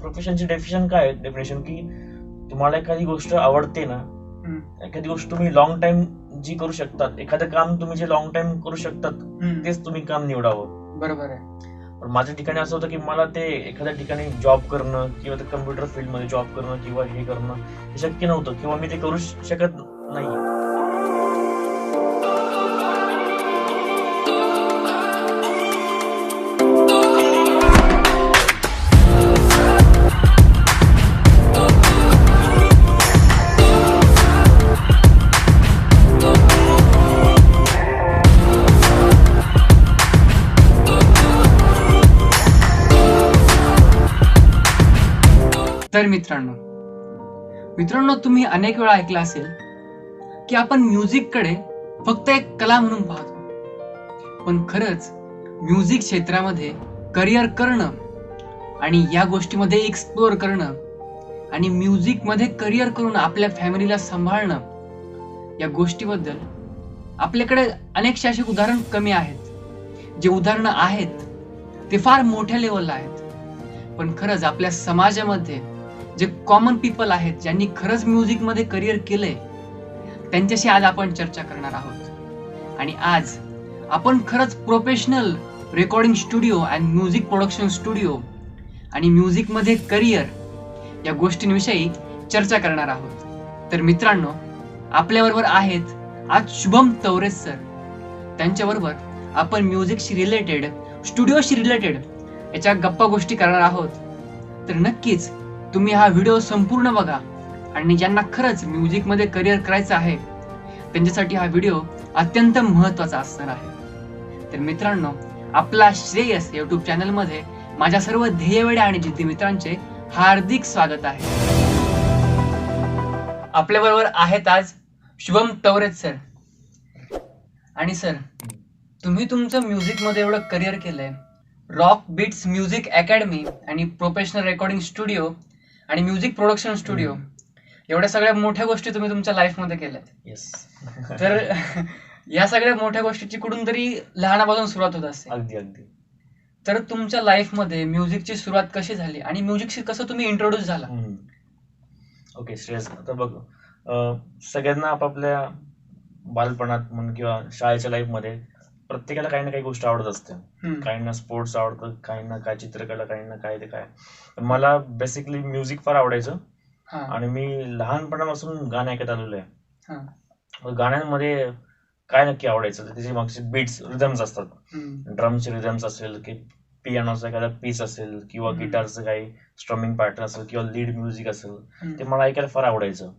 प्रोफेशनची definition की तुम्हाला एखादी गोष्ट आवडते ना, एखादी गोष्ट तुम्ही लॉंग टाइम जी करू शकतात, एखादं काम तुम्ही जे लॉंग टाइम करू शकतात तेच तुम्ही काम निवडावं. बरोबर आहे. पण माझ्या ठिकाणी असं होतं की मला ते एखाद्या ठिकाणी जॉब करणं किंवा ते कम्प्युटर फील्डमध्ये जॉब करणं किंवा हे करणं हे शक्य नव्हतं किंवा मी ते करू शकत नाही. तर मित्रांनो तुम्ही अनेक वेळा ऐकलं असेल की आपण म्युझिककडे फक्त एक कला म्हणून पाहतो, पण खरंच म्युझिक क्षेत्रामध्ये करिअर करणं आणि या गोष्टीमध्ये एक्सप्लोअर करणं आणि म्युझिकमध्ये करिअर करून आपल्या फॅमिलीला सांभाळणं या गोष्टीबद्दल आपल्याकडे अनेकशे असे उदाहरण कमी आहेत. जे उदाहरणं आहेत ते फार मोठ्या लेवलला आहेत, पण खरंच आपल्या समाजामध्ये जे कॉमन पीपल आहेत ज्यांनी खरंच म्युझिकमध्ये करिअर केलंय त्यांच्याशी आज आपण चर्चा करणार आहोत. आणि आज आपण खरंच professional recording studio and music production studio आणि म्युझिकमध्ये करिअर या गोष्टींविषयी चर्चा करणार आहोत. तर मित्रांनो, आपल्याबरोबर आहेत आज शुभम तवरे सर. त्यांच्याबरोबर आपण म्युझिकशी रिलेटेड, स्टुडिओशी रिलेटेड याच्या गप्पा गोष्टी करणार आहोत. तर नक्कीच तुम्ही हा व्हिडिओ संपूर्ण बघा आणि ज्यांना खरंच म्युझिकमध्ये करिअर करायचं आहे त्यांच्यासाठी हा व्हिडिओ अत्यंत महत्त्वाचा असणार आहे. तर मित्रांनो, आपला श्रेयस युट्यूब चॅनलमध्ये माझ्या सर्व ध्येयवेडे आणि जिद्दी मित्रांचे हार्दिक स्वागत आहे. आपल्याबरोबर आहेत आज शुभम तवरे सर. आणि सर, तुम्ही तुमचं म्युझिकमध्ये एवढं करिअर केलंय, रॉक बीट्स म्युझिक अकॅडमी आणि प्रोफेशनल रेकॉर्डिंग स्टुडिओ आणि म्युझिक प्रोडक्शन स्टुडिओ एवढ्या सगळ्या मोठ्या गोष्टी तुम्ही तुमच्या लाईफमध्ये केल्यात. येस. तर या सगळ्या मोठ्या गोष्टीची कुठून तरी लहानापासून सुरुवात होत असते. अगदी. तर तुमच्या लाईफमध्ये म्युझिकची सुरुवात कशी झाली आणि म्युझिकशी कसं तुम्ही इंट्रोड्यूस झाला? ओके श्रेयस, आता बघ, सगळ्यांना आपापल्या बालपणात म्हणून किंवा शाळेच्या लाईफमध्ये प्रत्येकाला काही ना काही गोष्ट आवडत असते. काहींना स्पोर्ट्स आवडतं, काहींना काय चित्रकला, काहींना काय ते काय. मला बेसिकली म्युझिक फार आवडायचं आणि मी लहानपणापासून गाणं ऐकत आलेलो आहे. गाण्यांमध्ये काय नक्की आवडायचं, त्याचे मागचे बीट्स, रिदम्स असतात. ड्रमचे रिदम्स असेल की पियानोचा एखादा पीस असेल किंवा गिटारचं काही स्ट्रमिंग पॅटर्न असेल किंवा लीड म्युझिक असेल, ते मला ऐकायला फार आवडायचं.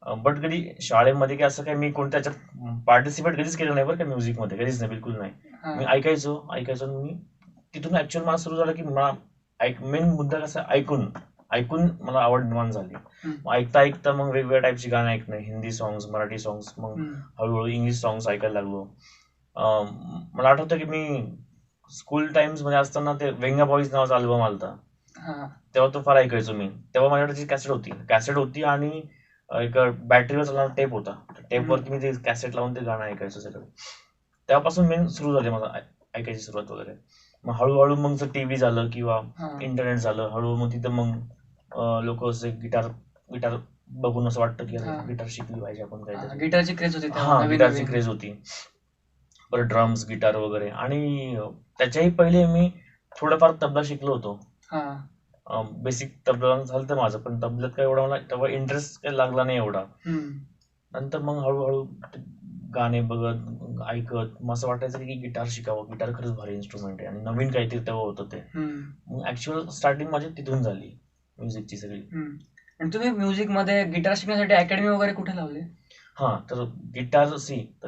बट कधी शाळेमध्ये की असं काही मी कोणत्या याच्यात पार्टिसिपेट कधीच केलं नाही बरं का, म्युझिकमध्ये कधीच नाही, बिलकुल नाही. मी ऐकायचो मी तिथून ऍक्च्युअल मला सुरू झालं की मला मेन मुद्दा कसा, ऐकून मला आवड निर्माण झाली. ऐकता ऐकता मग वेगवेगळ्या टाईपची गाणं ऐकणं, हिंदी सॉंग्स, मराठी सॉंग्स, मग हळूहळू इंग्लिश सॉंग्स ऐकायला लागलो. मला आठवतं की मी स्कूल टाइम्स मध्ये असताना ते वेंगा बॉईज नावाचा अल्बम आलता, तेव्हा तो फार ऐकायचो मी. तेव्हा माझ्याकडे कॅसेट होती आणि एक बॅटरीवर चालणारा टेप होता. टेपवरती मी ते कॅसेट लावून ते गाणं ऐकायचं सगळं. तेव्हापासून मेन सुरू झाली मला ऐकायची सुरुवात वगैरे. मग हळूहळू मग टीव्ही झालं किंवा इंटरनेट झालं, हळूहळू मग तिथं मग लोक असे गिटार बघून असं वाटतं की गिटार शिकली पाहिजे आपण, काहीतरी गिटारची क्रेज होती. गिटारची क्रेज होती. परत ड्रम्स, गिटार वगैरे. आणि त्याच्याही पहिले मी थोडंफार तबला शिकलो होतो. बेसिक तबला झालं तर माझं, पण तबल्यात काय एवढा मला तेव्हा इंटरेस्ट काही लागला नाही एवढा. नंतर मग हळूहळू गाणे बघत ऐकत मग असं वाटायचं की गिटार शिकावं, गिटार खरंच भारी इन्स्ट्रुमेंट आहे आणि नवीन काहीतरी तेव्हा होतं ते. मग ऍक्च्युअल स्टार्टिंग माझी तिथून झाली म्युझिकची सगळी. आणि तुम्ही म्युझिक मध्ये गिटार शिकण्यासाठी अकॅडमी वगैरे कुठे लावली? तर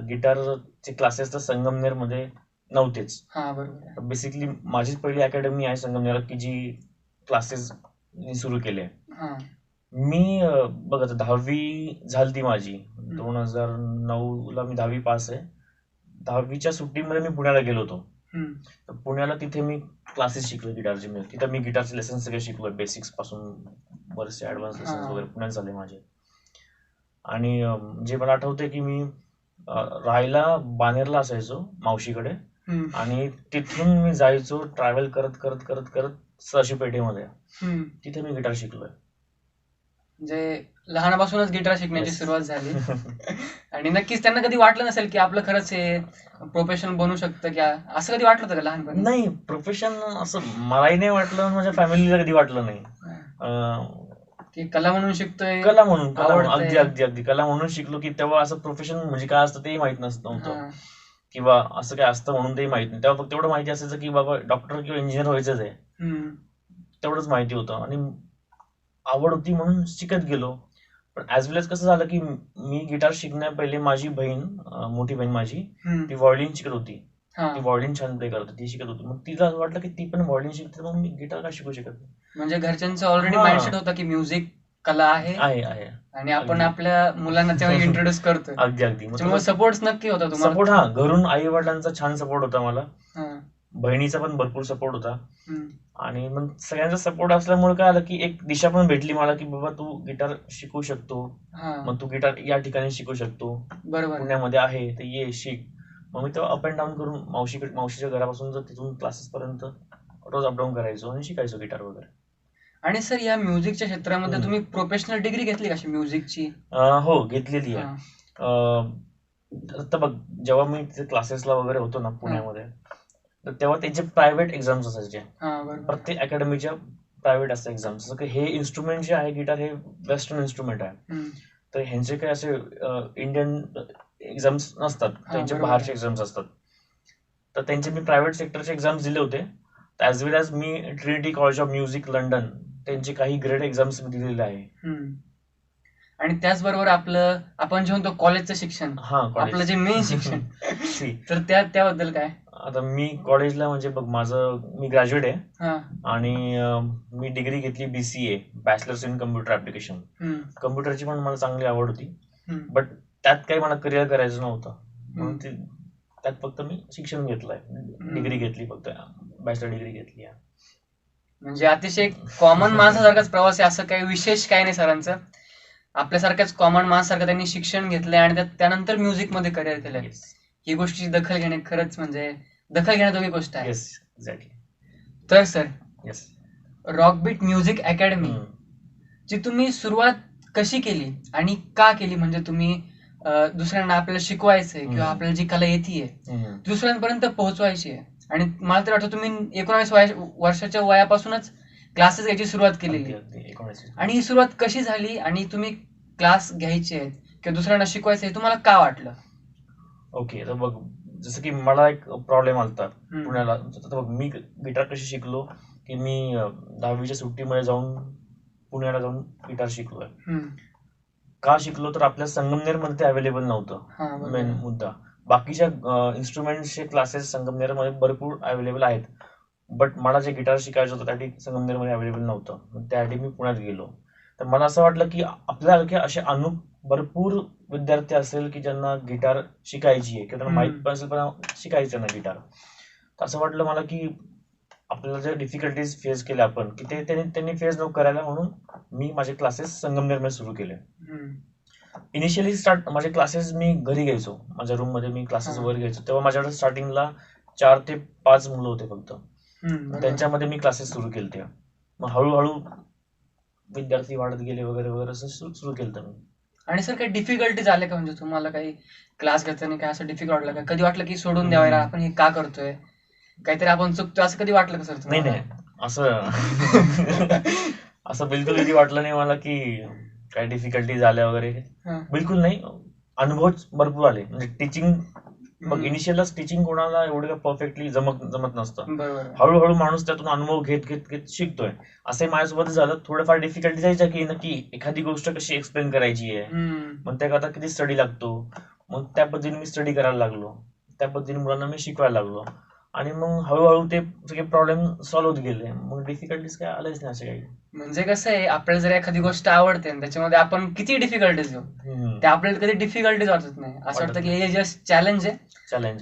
गिटारचे क्लासेस तर संगमनेर मध्ये नव्हतेच. बेसिकली माझीच पहिली अकॅडमी आहे संगमनेर की जी क्लासेस सुरू केले. मी बघा 10वी झाली माझी 2009 ला, मी 10वी पास आहे. 10वीच्या सुट्टीमध्ये मी पुण्याला गेलो होतो. तर पुण्याला तिथे मी क्लासेस शिकलो गिटारचे. तिथे मी गिटारचे लेसन सगळे शिकलो, बेसिक्स पासून बरेचसे ऍडव्हान्स लेसन वगैरे पुण्यात झाले माझे. आणि जे मला आठवतंय की मी राहायला बानेरला असायचो मावशीकडे, आणि तिथून मी जायचो ट्रॅव्हल करत करत करत करत सहशी पेठेमध्ये, हम्म. तिथे मी गिटार शिकलोय. म्हणजे लहानपासूनच गिटार शिकण्याची Yes. सुरुवात झाली. आणि नक्कीच त्यांना कधी वाटलं नसेल की आपलं खरंच हे प्रोफेशनल बनू शकतं, की असं कधी वाटलं होतं का लहानपणी? नाही, प्रोफेशन असं मलाही नाही वाटलं, माझ्या फॅमिलीला कधी वाटलं नाही. की कला म्हणून शिकतोय, कला म्हणून आवडतंय. अगदी अगदी अगदी कला म्हणून शिकलो, की तेव्हा असं प्रोफेशन म्हणजे काय असतं तेही माहित नव्हतं, हा. किंवा असं काय असतं म्हणून तेही माहित नाही. तेव्हा फक्त एवढं माहिती असायचं की बाबा डॉक्टर किंवा इंजिनियर व्हायचंच आहे, हम्म. तेवढंच माहिती होतं. आणि आवड होती म्हणून शिकत गेलो. पण ऍज वेल एज कसं झालं की मी गिटार शिकण्या पहिले माझी बहीण, मोठी बहीण माझी, हम्म. ती व्हायोलिन शिकत होती. हा. ती व्हायोलिन छान प्ले करत होती, ती शिकत होती. मग तिला असं वाटलं की ती पण व्हायोलिन शिकते, मग मी गिटार का शिकू शकत नाही. म्हणजे घरच्यांचं ऑलरेडी हा. माइंडसेट होता की म्युझिक कला आहे आहे आणि आपण अगदी. आपल्या मुलांना तेव्हा इंट्रोड्यूस करतोय. अगदी अगदी. त्यामुळे सपोर्ट नक्की होता तुम्हाला. सपोर्ट, हा, घरून आई वडिलांचा छान सपोर्ट होता मला, हा. बहिणीचा पण भरपूर सपोर्ट होता. हम्म. आणि मग सगळ्यांचा सपोर्ट असल्यामुळे काय आलं की एक दिशा पण भेटली मला की बाबा तू गिटार शिकू शकतो, हा. मग तू गिटार या ठिकाणी शिकू शकतो, बरोबर. पुण्यामध्ये आहे तर ये शिक. मग मी तेव्हा अप अँड डाऊन करून मावशीच्या घरापासून तिथून क्लासेस पर्यंत रोज अपडाऊन करायचो आणि शिकायचो गिटार वगैरे. आणि सर या म्युझिकच्या क्षेत्रामध्ये हम्म. तुम्ही प्रोफेशनल डिग्री घेतली का म्युझिकची? हो, घेतलेली आहे. आता बघ, जेव्हा मी तिथे क्लासेसला वगैरे होतो ना पुण्यामध्ये, तर तेव्हा त्यांचे प्रायव्हेट एक्झाम्स असायचे. प्रत्येक अकॅडमीच्या प्रायव्हेट असतात एक्झाम्स. जसं की हे इन्स्ट्रुमेंट जे आहे गिटार, हे वेस्टर्न इन्स्ट्रुमेंट आहे, तर ह्यांचे काही असे इंडियन एक्झाम्स नसतात, त्यांचे बाहेरचे एक्झाम्स असतात. तर त्यांचे मी प्रायव्हेट सेक्टरचे एक्झाम्स दिले होते. As well as me Trinity college of music London, त्यांचे काही ग्रेड एक्झाम्स मी दिलेले आहे. आणि त्याचबरोबर आपण जे म्हणतो कॉलेजचं शिक्षण, आपलं जे मेन शिक्षण, तर त्याबद्दल काय? आता मी कॉलेजला म्हणजे बघ, मी ग्रॅज्युएट आहे आणि मी डिग्री घेतली BCA, bachelors in computer application. कम्प्युटरची पण मला चांगली आवड होती, बट त्यात काही मला करिअर करायचं नव्हतं, म्हणून त्यात फक्त मी शिक्षण घेतलंय, डिग्री घेतली, फक्त बॅचलर डिग्री घेतली आहे. म्हणजे अतिशय कॉमन माणसासारखाच प्रवास आहे, असं काही विशेष काही नाही सरांचं. आपल्यासारख्याच कॉमन माणसासारखं त्यांनी शिक्षण घेतलंय आणि त्यानंतर म्युझिक मध्ये करिअर केलंय. ही गोष्टीची दखल घेणे खरंच म्हणजे दखल घेण्याजोगी गोष्ट आहे. तर सर, रॉकबीट म्युझिक अकॅडमी ची तुम्ही सुरुवात कशी केली आणि का केली? म्हणजे तुम्ही दुसऱ्यांना आपल्याला शिकवायचंय किंवा आपल्याला जी कला येते दुसऱ्यांपर्यंत पोहोचवायची आहे, आणि मला तर वाटतं तुम्ही 19 वर्षाच्या वयापासूनच क्लासेस घ्यायची सुरुवात केलेली. आणि ही सुरुवात कशी झाली आणि तुम्ही क्लास घ्यायचे किंवा दुसऱ्यांना शिकवायचं हे तुम्हाला का वाटलं? ओके, तर बघ, जसं की मला एक प्रॉब्लेम आलता पुण्याला. बघ, मी गिटार कशी शिकलो की मी 10वीच्या सुट्टीमध्ये पुण्याला जाऊन गिटार शिकलोय. का शिकलो तर आपल्या संगमनेरमध्ये ते अवेलेबल नव्हतं, मेन मुद्दा. बाकीच्या इन्स्ट्रुमेंटचे क्लासेस संगमनेरमध्ये भरपूर अवेलेबल आहेत, बट मला जे गिटार शिकायचं होतं त्यासाठी संगमनेरमध्ये अवेलेबल नव्हतं, मग त्यासाठी मी पुण्यात गेलो. तर मला असं वाटलं की आपल्यासारखे असे भरपूर विद्यार्थी असेल की ज्यांना गिटार शिकायची आहे किंवा त्यांना माहित पण असेल पण शिकायचं ना गिटार. तर असं वाटलं मला की आपल्याला जे डिफिकल्टीज फेस केल्या आपण की ते त्यांनी फेस नको करायला, म्हणून मी माझे क्लासेस संगमनेरमध्ये सुरू केले. इनिशियली माझे क्लासेस मी घरी घ्यायचो, माझ्या रूम मध्ये मी क्लासेस वगैरे घ्यायचो. तेव्हा माझ्याकडे स्टार्टिंगला 4 ते 5 मुलं होते फक्त, त्यांच्यामध्ये मी क्लासेस सुरू केले. मग हळूहळू विद्यार्थी वाढत गेले वगैरे वगैरे, असं सुरू केलं मी. आणि सर काही डिफिकल्टी झाले का? म्हणजे तुम्हाला काही क्लास घेताना काय असं डिफिकल्ट वाटलं का? कधी वाटलं की सोडून द्यावं, आपण हे का करतोय, काहीतरी आपण चुकतोय, असं कधी वाटलं का सर? नाही, असं बिलकुल कधी वाटलं नाही मला की काही डिफिकल्टी झाल्या वगैरे, बिलकुल नाही. अनुभव भरपूर आले. म्हणजे टीचिंग, मग इनिशियलच टीचिंग कोणाला एवढं परफेक्टली जमत नसतं. हळूहळू माणूस त्यातून अनुभव घेत शिकतोय. असं माझ्यासोबत झालं. थोडंफार डिफिकल्टी जायचं की नक्की एखादी गोष्ट कशी एक्सप्लेन करायची आहे, मग त्याकरता किती स्टडी लागतो, मग त्या पद्धतीने मी स्टडी करायला लागलो, त्या पद्धतीने मुलांना मी शिकवायला लागलो, आणि मग हळूहळू ते सगळे प्रॉब्लेम सॉल्व्ह होत गेले. मग डिफिकल्टीज काय आलेच नाही असे काही. म्हणजे कसं आहे, आपल्याला जर एखादी गोष्ट आवडते त्याच्यामध्ये आपण किती डिफिकल्टीज घेऊ, ते आपल्याला कधी डिफिकल्टीज वाटत नाही. असं वाटतं की हे जस्ट चॅलेंज आहे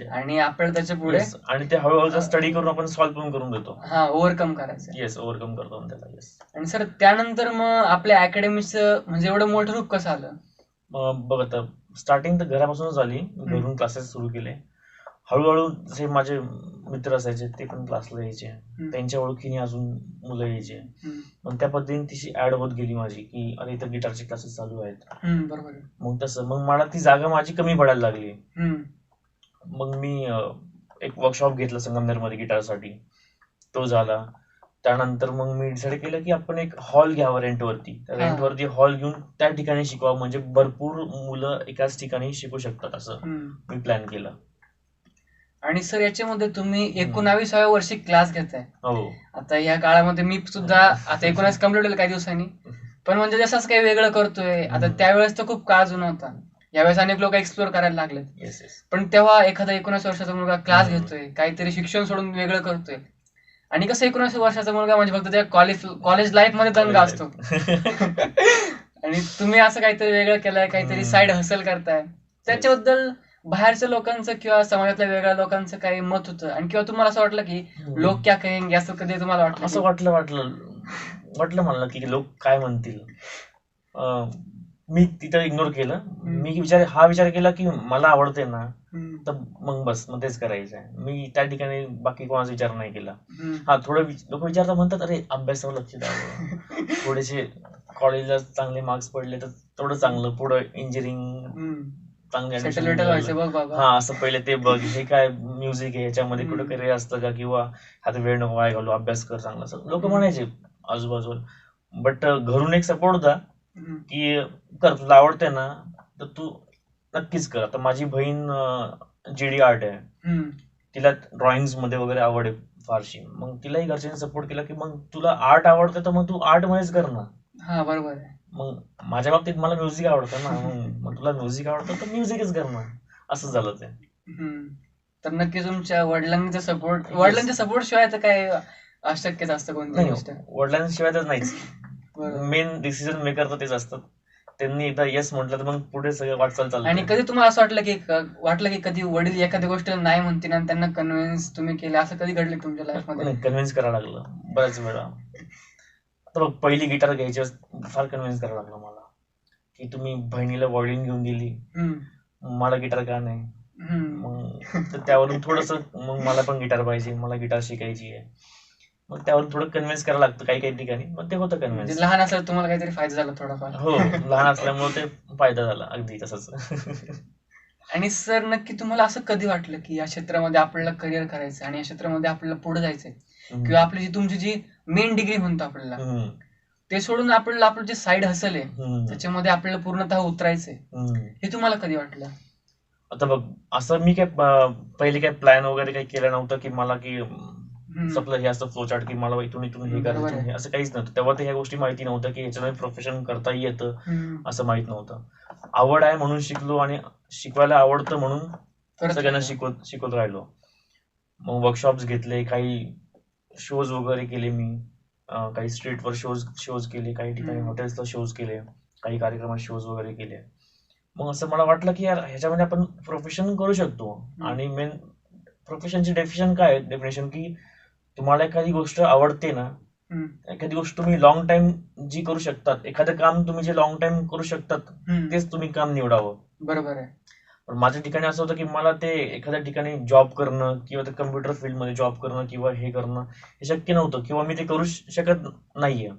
आणि आपल्याला त्याच्या पुढे, आणि ते हळूहळू स्टडी करून आपण सॉल्व्ह पण करून देतो. ओव्हरकम करायचं. येस, ओव्हरकम करतो त्याला. येस. आणि सर त्यानंतर मग आपल्या अकॅडमीचं म्हणजे एवढं मोठं रूप कसं आलं? बघ, आता स्टार्टिंग तर घरापासूनच झाली. घरून क्लासेस सुरू केले. हळूहळू जे माझे मित्र असायचे ते पण क्लासला यायचे, त्यांच्या ओळखीने अजून मुलं यायचे. मग त्या पद्धतीने तिची ऍड होत गेली माझी, की अरे इथं गिटारचे क्लासेस चालू आहेत. बरोबर. मग तसं मग मला ती जागा माझी कमी पडायला लागली. मग मी एक वर्कशॉप घेतला संगमनेरमध्ये गिटारसाठी, तो झाला. त्यानंतर मग मी डिसाईड केलं की आपण एक हॉल घ्यावा रेंटवरती. रेंटवरती हॉल घेऊन त्या ठिकाणी शिकवा, म्हणजे भरपूर मुलं एकाच ठिकाणी शिकू शकतात, असं मी प्लॅन केलं. आणि सर याच्यामध्ये तुम्ही 19व्या वर्षी क्लास घेताय. हो. आता या काळामध्ये मी सुद्धा आता 19 कम्प्लीट होईल काही दिवसांनी, पण म्हणजे जसंच काही वेगळं करतोय. आता त्यावेळेस तर खूप काळ जुना होता, यावेळेस अनेक लोक एक्सप्लोर करायला लागले. पण तेव्हा एखादा 19 वर्षाचा मुलगा क्लास घेतोय, काहीतरी शिक्षण सोडून वेगळं करतोय. आणि कसं 19 वर्षाचा मुलगा म्हणजे फक्त त्या कॉलेज लाईफ मध्ये दंगा असतो. आणि तुम्ही असं काहीतरी वेगळं केलंय, काहीतरी साईड हसल करताय, त्याच्याबद्दल बाहेरच्या लोकांचं किंवा समाजातल्या वेगळ्या लोकांचं काही मत होतं, आणि किंवा तुम्हाला असं वाटलं की लोक क्या कहेंगे, असं कधी तुम्हाला वाटलं? असं वाटलं मला की लोक काय म्हणतील. मी तिथं इग्नोर केलं. मी विचार केला की मला आवडते ना, तर मग बस, मग तेच करायचं आहे. मी त्या ठिकाणी बाकी कोणाचा विचार नाही केला. हा, थोडं लोक विचारता, म्हणतात अरे अभ्यासावर लक्ष द्यावं, थोडेसे कॉलेजला चांगले मार्क्स पडले तर थोडं चांगलं, पुढं इंजिनिअरिंग चांगले हा, असं पहिले ते बघ, हे काय म्युझिक आहे, ह्याच्यामध्ये कुठं करिअर असतं का, किंवा आता वेळ नको वाया घालू, अभ्यास कर चांगला, असं लोक म्हणायचे आजूबाजूला. बट घरून एक सपोर्ट होता की कर, तुला आवडते ना तर तू नक्कीच कर. आता माझी बहीण GD आर्ट आहे, तिला ड्रॉइंग मध्ये वगैरे आवड आहे फारशी. मग तिलाही घरच्यांनी सपोर्ट केला की मग तुला आर्ट आवडतं तर मग तू आर्ट मध्येच कर ना. हा, बरोबर आहे. मग माझ्या बाबतीत मला म्युझिक आवडतं ना, मग तुला म्युझिक आवडतं तर म्युझिकच कर ना, असं झालं ते. तर नक्की तुमच्या वडिलांचा सपोर्ट शिवाय तर काय अशक्यच असतं कोणती गोष्ट. वडिलांशिवाय तर नाहीच. मेन डिसिजन मेकर तर तेच असतात. त्यांनी एकदा येस म्हटलं तर मग पुढे सगळं वाटचाल चालते. आणि कधी तुम्हाला असं वाटलं की कधी वडील एखाद्या गोष्टीला नाही म्हणतील आणि त्यांना कन्व्हिन्स तुम्ही केलं, असं कधी घडलं तुमच्या लाईफ मध्ये? कन्व्हिन्स करायला लागलं बऱ्याच वेळा. आता बघ, पहिली गिटार घ्यायची फार कन्व्हिन्स करायला लागलं मला, की तुम्ही बहिणीला व्हायोलिन घेऊन दिली, मला गिटार का नाही. मग त्यावरून थोडस मग मला पण गिटार पाहिजे, मला गिटार शिकायची आहे. मग त्यावरून थोडं कन्व्हिन्स करायला लागतं काही ठिकाणी, मग ते होतं कन्व्हिन्स. लहान असल्यावर तुम्हाला काहीतरी फायदा झाला थोडाफार? हो, लहान असल्यामुळे ते फायदा झाला अगदी तसंच. आणि सर नक्की तुम्हाला असं कधी वाटलं की या क्षेत्रामध्ये आपल्याला करिअर करायचं आणि या क्षेत्रामध्ये आपल्याला पुढे जायचंय, किंवा आपली तुमची जी मेन डिग्री म्हणतो आपल्याला, ते सोडून आपल्याला आपलं जे साईड हसल आहे त्याच्यामध्ये आपल्याला पूर्णतः उतरायचंय, हे तुम्हाला कधी वाटलं? आता बघ, असं मी काय पहिले काय प्लॅन वगैरे काही केलं नव्हतं की मला की सपलं हे असं फ्लोचार्ट की मला इथून हे करायचं, असं काहीच नव्हतं. तेव्हा ते ह्या गोष्टी माहिती नव्हतं की ह्याच्यामध्ये प्रोफेशन करता येतं, असं माहित नव्हतं. आवड आहे म्हणून शिकलो, आणि शिकवायला आवडतं म्हणून सगळ्यांना शिकवत राहिलो. मग वर्कशॉप्स घेतले, काही शोज वगैरे केले मी, काही स्ट्रीटवर शोज केले, काही ठिकाणी हॉटेल्सला शोज केले, काही कार्यक्रमात शोज वगैरे केले. मग असं मला वाटलं की यार ह्याच्यामध्ये आपण प्रोफेशन करू शकतो. आणि मेन प्रोफेशनची डेफिनेशन की तुम्हाला एखादी गोष्ट आवडते ना, एखादी गोष्ट तुम्ही लॉंग टाइम जी करू शकतात, एखादं काम तुम्ही जे लॉंग टाइम करू शकतात तेच तुम्ही काम निवडावं. बरोबर आहे. पण माझ्या ठिकाणी असं होतं की मला ते एखाद्या ठिकाणी जॉब करणं, किंवा ते कम्प्युटर फील्डमध्ये जॉब करणं, किंवा हे करणं हे शक्य नव्हतं, किंवा मी ते करू शकत नाहीये.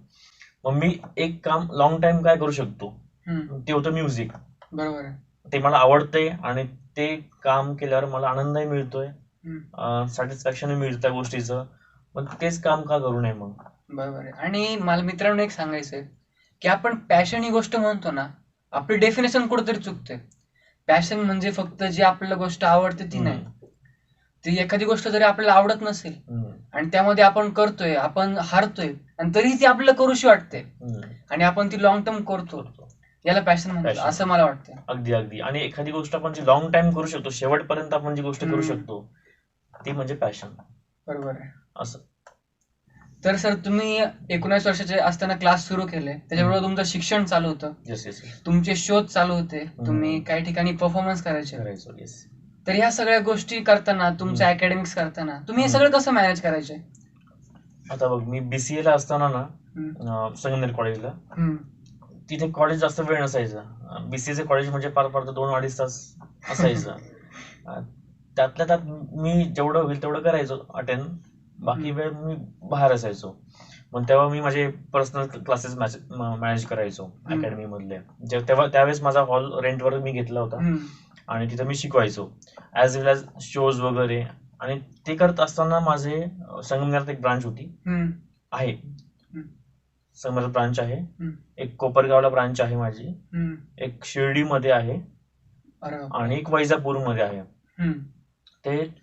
मग मी एक काम लॉंग टाइम काय करू शकतो, ते होतं म्युझिक. बरोबर आहे. ते मला आवडतंय, आणि ते काम केल्यावर मला आनंदही मिळतोय, सॅटिस्फॅक्शन मिळतं त्या गोष्टीचं. मग तेच काम का करू नये मग? बरोबर आहे. आणि मला मित्रांनो एक सांगायचंय की आपण पॅशन ही गोष्ट म्हणतो ना, आपली डेफिनेशन कुठेतरी चुकते. पॅशन म्हणजे फक्त जी आपल्याला गोष्ट आवडते ती नाही. ती एखादी गोष्ट जरी आपल्याला आवडत नसेल आणि त्यामध्ये आपण करतोय, आपण हारतोय, आणि तरीही ती आपल्याला करूशी वाटते, आणि आपण ती लॉंग टर्म करतो, याला पॅशन म्हणतात, असं मला वाटतं. अगदी अगदी. आणि एखादी गोष्ट आपण जी लॉंग टाइम करू शकतो, शेवटपर्यंत आपण जी गोष्ट करू शकतो, ती म्हणजे पॅशन. बरोबर आहे. असं. तर सर तुम्ही 19 वर्षाचे असताना क्लास सुरू केले, त्याच्याबरोबर तुमचं शिक्षण चालू होतं, तुमचे शोध चालू होते, तुम्ही काही ठिकाणी परफॉर्मन्स करायचे. तर ह्या सगळ्या गोष्टी करताना, तुमच्या अकॅडमिक्स करताना तुम्ही हे सगळं कसं मॅनेज करायचे? आता बघ, मी BCA ला असताना ना, संगमनेर कॉलेजला, तिथे कॉलेज जास्त वेळ नसायचा. BCA चे कॉलेज म्हणजे फार फार तर 2-2.5 तास असायचं. त्यातल्या त्यात मी जेवढं होईल तेवढं करायचो अटेंड, बाकी वेळ मी बाहेर असायचो. मग तेव्हा मी माझे पर्सनल क्लासेस मॅनेज करायचो अकॅडमी मधले. तेव्हा त्यावेळेस माझा हॉल रेंटवर मी घेतला होता आणि तिथं मी शिकवायचो ऍज वेल एज शोज वगैरे. आणि ते करत असताना माझे संगमनेरात एक ब्रांच होती, आहे संगमनेरात ब्रांच आहे, एक कोपरगावला ब्रांच आहे माझी, एक शिर्डीमध्ये आहे आणि एक वैजापूरमध्ये आहे.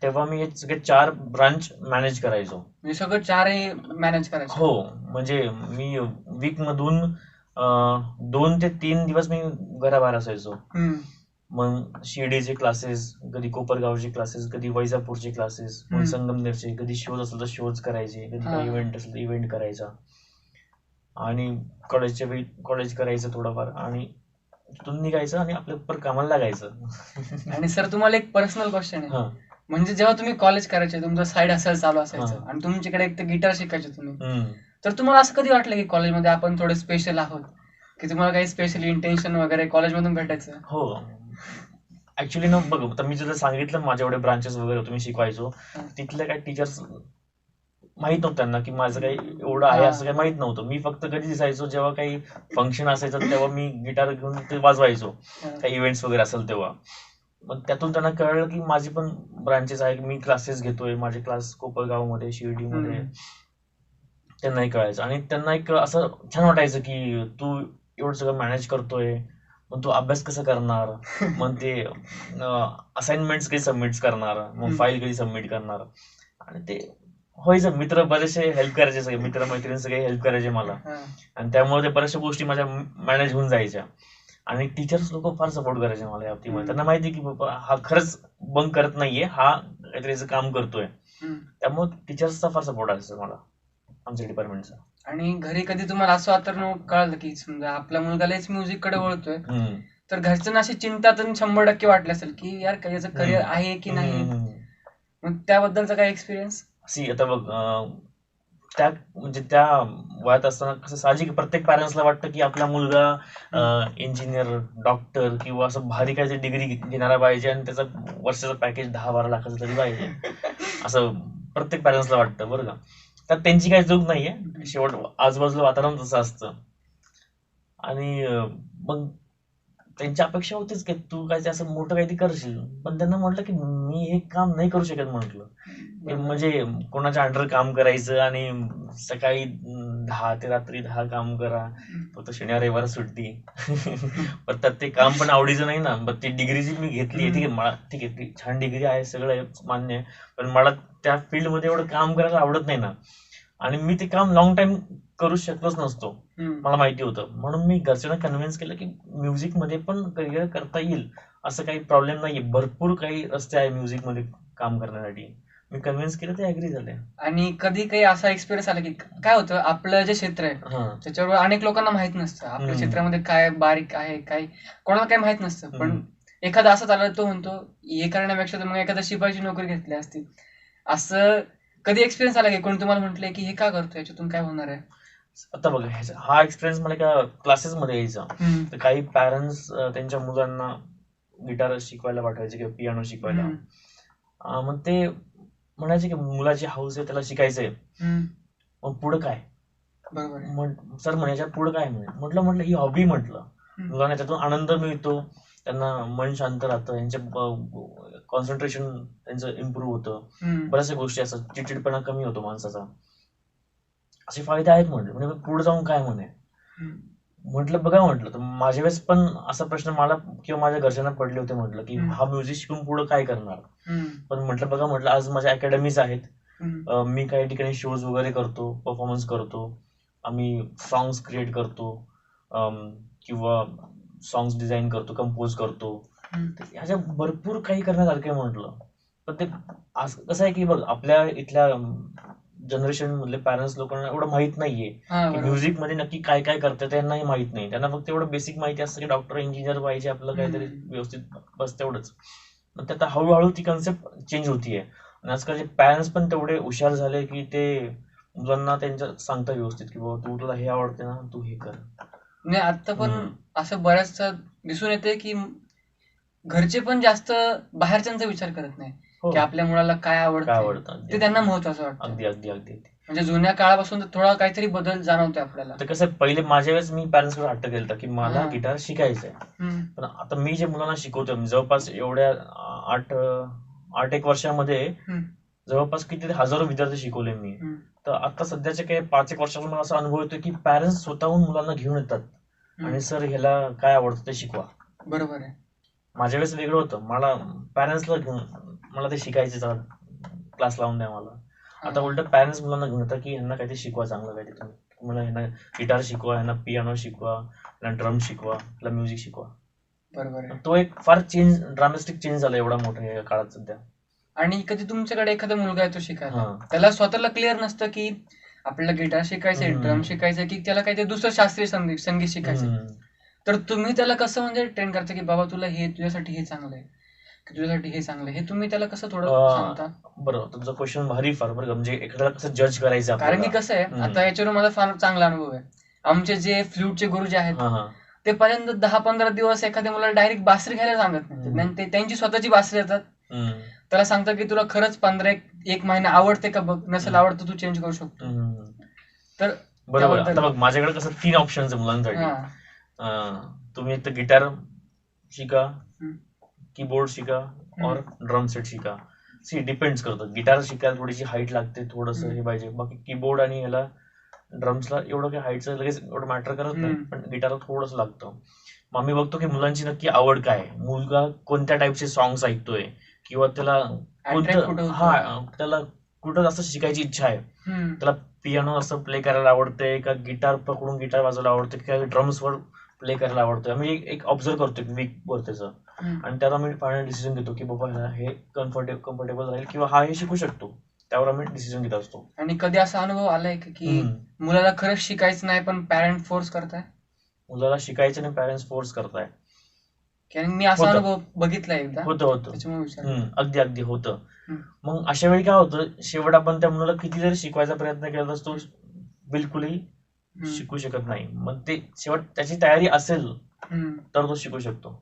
तेव्हा मी हे सगळे 4 ब्रांच मॅनेज करायचो. सगळं 4 मॅनेज करायचं? हो, म्हणजे मी वीक मधून 2 ते 3 दिवस मी घराबाहेर असायचो. मग शिर्डीचे क्लासेस, कधी कोपरगावचे क्लासेस, कधी वैजापूरचे क्लासेस, मग संगमनेरचे, कधी शोज असेल तर शोज करायचे, कधी काही इव्हेंट असेल तर इव्हेंट करायचा, आणि कॉलेजच्या वेळी कॉलेज करायचं थोडंफार, आणि तिथून निघायचं आणि आपल्या पर कामाला लागायचं. आणि सर तुम्हाला एक पर्सनल क्वेश्चन आहे, म्हणजे जेव्हा तुम्ही कॉलेज करायचे, तुमचं साईड हसल चालू असायचं आणि तुमच्याकडे एक तर गिटार शिकायचे तुम्ही, तर तुम्हाला असं कधी वाटलं की कॉलेजमध्ये आपण थोडे स्पेशल आहोत, की तुम्हाला काही स्पेशल इंटेन्शन वगैरे कॉलेजमधून भेटायचं? हो, ऍक्च्युली ना बघ, तर मी तुला सांगितलं माझ्या एवढे ब्रांचेस वगैरे होते, मी शिकवायचो, तिथले काही टीचर्स माहित नव्हतं त्यांना की माझं काही एवढं आहे असं काही माहित नव्हतं. मी फक्त कधी दिसायचो जेव्हा काही फंक्शन असायचं तेव्हा मी गिटार घेऊन ते वाजवायचो, काही इव्हेंट्स वगैरे असेल तेव्हा. मग त्यातून त्यांना कळलं की माझी पण ब्रांचेस आहे, मी क्लासेस घेतोय, माझे क्लास कोपरगावमध्ये, शिर्डीमध्ये, त्यांनाही कळायचं. आणि त्यांना एक असं छान वाटायचं की तू एवढं सगळं मॅनेज करतोय, मग तू अभ्यास कसं करणार, मग ते असाइनमेंट्स कधी सबमिट करणार, मग फाईल कधी सबमिट करणार. आणि ते व्हायचं. मित्र बरेचसे हेल्प करायचे, सगळे मित्र मैत्रिणी सगळे हेल्प करायचे मला, आणि त्यामुळे ते बऱ्याचशा गोष्टी माझ्या मॅनेज होऊन जायच्या. आणि टीचर्स लोक फार सपोर्ट करायचे मला या बाबतीमध्ये. त्यांना माहिती की बाबा हा खरंच बंक करत नाहीये, हा काहीतरी काम करतोय, त्यामुळे टीचर्सचा फार सपोर्ट असायचा मला आमच्या डिपार्टमेंटचा. आणि घरी कधी तुम्हाला असं वातावरण कळलं की समजा आपला मुलगालाच म्युझिक कडे वळतोय, तर घरच्यांना अशी चिंता तर 100% वाटली असेल की यार काही याचं करिअर आहे की नाही, मग त्याबद्दलचा काय एक्सपिरियन्स? आता बघ, त्या वयात असताना कसं साहजिक प्रत्येक पॅरेंट्सला वाटतं की आपला मुलगा इंजिनियर, डॉक्टर किंवा असं भारी काहीतरी डिग्री घेणारा पाहिजे आणि त्याचा वर्षाचं पॅकेज 10-12 लाखाचं तरी पाहिजे, असं प्रत्येक पॅरेंट्सला वाटतं, बरं का. त्यात त्यांची काही चूक नाहीये, शेवट आजूबाजूला वातावरण तसं असतं. आणि मग त्यांची अपेक्षा होतीच की तू काय असं मोठं काहीतरी करशील, पण त्यांना म्हटलं की मी हे काम नाही करू शकत. म्हटलं म्हणजे कोणाच्या अंडर काम करायचं आणि सकाळी 10 ते रात्री 10 काम करा, फक्त शनिवार रविवार सुट्टी. पण त्यात ते काम पण आवडीचं नाही ना. पण ती डिग्री जी मी घेतली, ठीक आहे, मला ठीक आहे ती छान डिग्री आहे, सगळं मान्य आहे, पण मला त्या फील्ड मध्ये एवढं काम करायला आवडत नाही ना. आणि मी ते काम लॉंग टाइम करू शकलोच नसतो, मला माहिती होतं. म्हणून मी घरच्यांना कन्व्हिन्स केलं की म्युझिक मध्ये पण करिअर करता येईल, असं काही प्रॉब्लेम नाहीये, भरपूर काही रस्ते आहे म्युझिक मध्ये काम करण्यासाठी. मी कन्व्हिन्स केलं, ते अग्री झाले. आणि कधी काही असा एक्सपिरियन्स आला की काय होतं, आपलं जे क्षेत्र आहे त्याच्यावर अनेक लोकांना माहित नसतं, आपल्या क्षेत्रामध्ये काय बारीक आहे, काय कोणाला काय माहित नसतं, पण एखादा असं झालं तो म्हणतो हे करण्यापेक्षा मग एखादा शिपाईची नोकरी घेतली असती. असं कधी एक्सपिरियन्स आला की कोणी तुम्हाला म्हटलंय की हे का करतो, याच्यातून काय होणार आहे? आता बघा, हा एक्सपिरियन्स मला एका क्लासेस मध्ये यायचा. तर काही पॅरेंट्स त्यांच्या मुलांना गिटार शिकवायला पाठवायचे किंवा पियानो शिकवायला. मग ते म्हणायचे की मुलाची हौस आहे, त्याला शिकायचंय, मग पुढे काय? सर म्हणायच्या पुढे काय? म्हटलं ही हॉबी. म्हटलं मुलांना त्यातून आनंद मिळतो, त्यांना मन शांत राहतं, यांच्या कॉन्सन्ट्रेशन त्यांचं इम्प्रूव्ह होतं, बऱ्याचशा गोष्टी असतात, चिडचिडपणा कमी होतो माणसाचा, असे फायदे आहेत. म्हणजे पुढे जाऊन काय म्हटलं बघा, म्हटलं तर माझ्या वेळेस पण असा प्रश्न मला किंवा माझ्या घरच्यांना पडले होते, म्हटलं की हा म्युझिक शिकून पुढे काय करणार. पण म्हटलं बघा, म्हटलं आज माझ्या अकॅडमीज आहेत, मी काही ठिकाणी शोज वगैरे करतो, परफॉर्मन्स करतो, आम्ही सॉंग्स क्रिएट करतो, किंवा सॉंग्स डिझाईन करतो, कंपोज करतो, ह्याच्या भरपूर काही करण्यासारखं म्हटलं. पण ते कसं आहे की बघ, आपल्या इथल्या जनरेशन मधले पॅरेंट्स लोकांना एवढं माहित नाहीये की म्युझिक मध्ये नक्की काय काय करतात, त्यांनाही माहित नाही. त्यांना फक्त एवढं बेसिक माहिती असतं की डॉक्टर, इंजिनियर पाहिजे आपलं काहीतरी व्यवस्थित, बस तेवढंच. मग त्यात हळूहळू ती कन्सेप्ट चेंज होतीये. आणि आजकालचे पॅरेंट्स पण तेवढे हुशार झाले की ते मुलांना त्यांच्या सांगता व्यवस्थित की बाबा तू, तुला हे आवडते ना, तू हे कर. नाही, आता पण असं बऱ्याचदा दिसून येते की घरचे पण जास्त बाहेरच्यांचा विचार करत नाही, हो. की आपल्या मुलाला काय काय आवडतं आवडतं ते त्यांना महत्वाचं वाटतं. अगदी अगदी अगदी म्हणजे जुन्या काळापासून थोडा काहीतरी बदल जाणवतोय आपल्याला. आता कसं आहे, पहिले माझ्या वेळेस मी पॅरेंट्सकडे हट्ट केला की मला हा. गिटार शिकायचंय. पण आता मी जे मुलांना शिकवतोय जवळपास एवढ्या 8 एक वर्षामध्ये जवळपास किती हजारो विद्यार्थी शिकवले मी. तर आता सध्याच्या काही 5 एक वर्षापासून मला असा अनुभव येतो की पॅरेंट्स स्वतःहून मुलांना घेऊन येतात आणि सर ह्याला काय आवडतं ते शिकवा. बरोबर आहे. माझ्या वेळेस वेगळं होतं, मला पॅरेंट्सला घेऊन मला ते शिकायचे, क्लास लावून द्या मला. आता उलट पॅरेंट्स मुलांना घेऊन येतात की यांना काहीतरी शिकवा, चांगलं काहीतरी तुम्ही मला यांना गिटार शिकवा, यांना पियानो शिकवा, यांना ड्रम शिकवा, यांना म्युझिक शिकवा. बरोबर आहे. तो एक फार ड्रामॅस्टिक चेंज झाला एवढा मोठा या काळात सध्या. आणि कधी तुमच्याकडे एखादा मुलगा येतो शिकायला, त्याला स्वतःला क्लिअर नसतं की आपल्याला गिटार शिकायचंय, ड्रम शिकायचंय, की त्याला काहीतरी दुसरं शास्त्रीय संगीत शिकायचं. तर तुम्ही त्याला कसं म्हणजे ट्रेन करता की बाबा तुला हे तुझ्यासाठी हे चांगलं आहे, की तुझ्यासाठी हे चांगलं आहे, हे तुम्ही त्याला कसं थोडं सांगता? बरं, तुमचा क्वेश्चन भारी फार बरं, म्हणजे एखाद्याला कसं जज करायचं कारण की कसं आहे, आता याच्यावर माझा फार चांगला अनुभव आहे. आमचे जे फ्लूटचे गुरु जे आहेत ते पर्यंत 10-15 दिवस एखाद्या मुलाला डायरेक्ट बासरी घ्यायला सांगत नाही. ते त्यांची स्वतःची बासरी येतात, त्याला सांगतात की तुला खरंच 15 महिना आवडते का बघ, नसेल आवडतं तू चेंज करू शकतो. तर बरोबर. आता बघ माझ्याकडे कसं 3 ऑप्शन्स आहे मुलांसाठी. तुम्ही एक तर गिटार शिका, कीबोर्ड शिका और ड्रम सेट शिका. सी डिपेंड्स करतं. गिटार शिकायला थोडीशी हाईट लागते, थोडंसं हे पाहिजे. बाकी कीबोर्ड आणि ह्याला ड्रम्सला एवढं काही हाईटचं लगेच एवढं मॅटर करत नाही, पण गिटारला थोडंसं लागतं. मग मी बघतो की मुलांची नक्की आवड काय, मुलगा कोणत्या टाईपचे सॉंग्स ऐकतोय, किंवा त्याला त्याला कुठं जास्त शिकायची इच्छा आहे. त्याला पियानो असं प्ले करायला आवडतंय का, गिटार पकडून गिटार वाजवायला आवडतं का, ड्रम्सवर प्ले करायला आवडतं. आम्ही एक ऑब्झर्व करतो वीकवर त्याचं, आणि त्यावर आम्ही फायनल डिसिजन घेतो की बाबा हे कम्फर्टेबल राहील किंवा हा हे शिकू शकतो. त्यावर आम्ही डिसिजन घेत असतो. आणि कधी असा अनुभव आलाय की मुलाला खरंच शिकायचं नाही पण पॅरेंट फोर्स करताय? मुलाला शिकायचं नाही पॅरेंट्स फोर्स करताय? कारण मी असा अनुभव बघितलाय एकदा. होतं अगदी अगदी होतं. मग अशा वेळी काय होतं, शेवट आपण त्या मुलाला किती जरी शिकवायचा प्रयत्न केला तर तो बिलकुलही शिकू शकत नाही. मग ते शेवट त्याची तयारी असेल तर तो शिकू शकतो.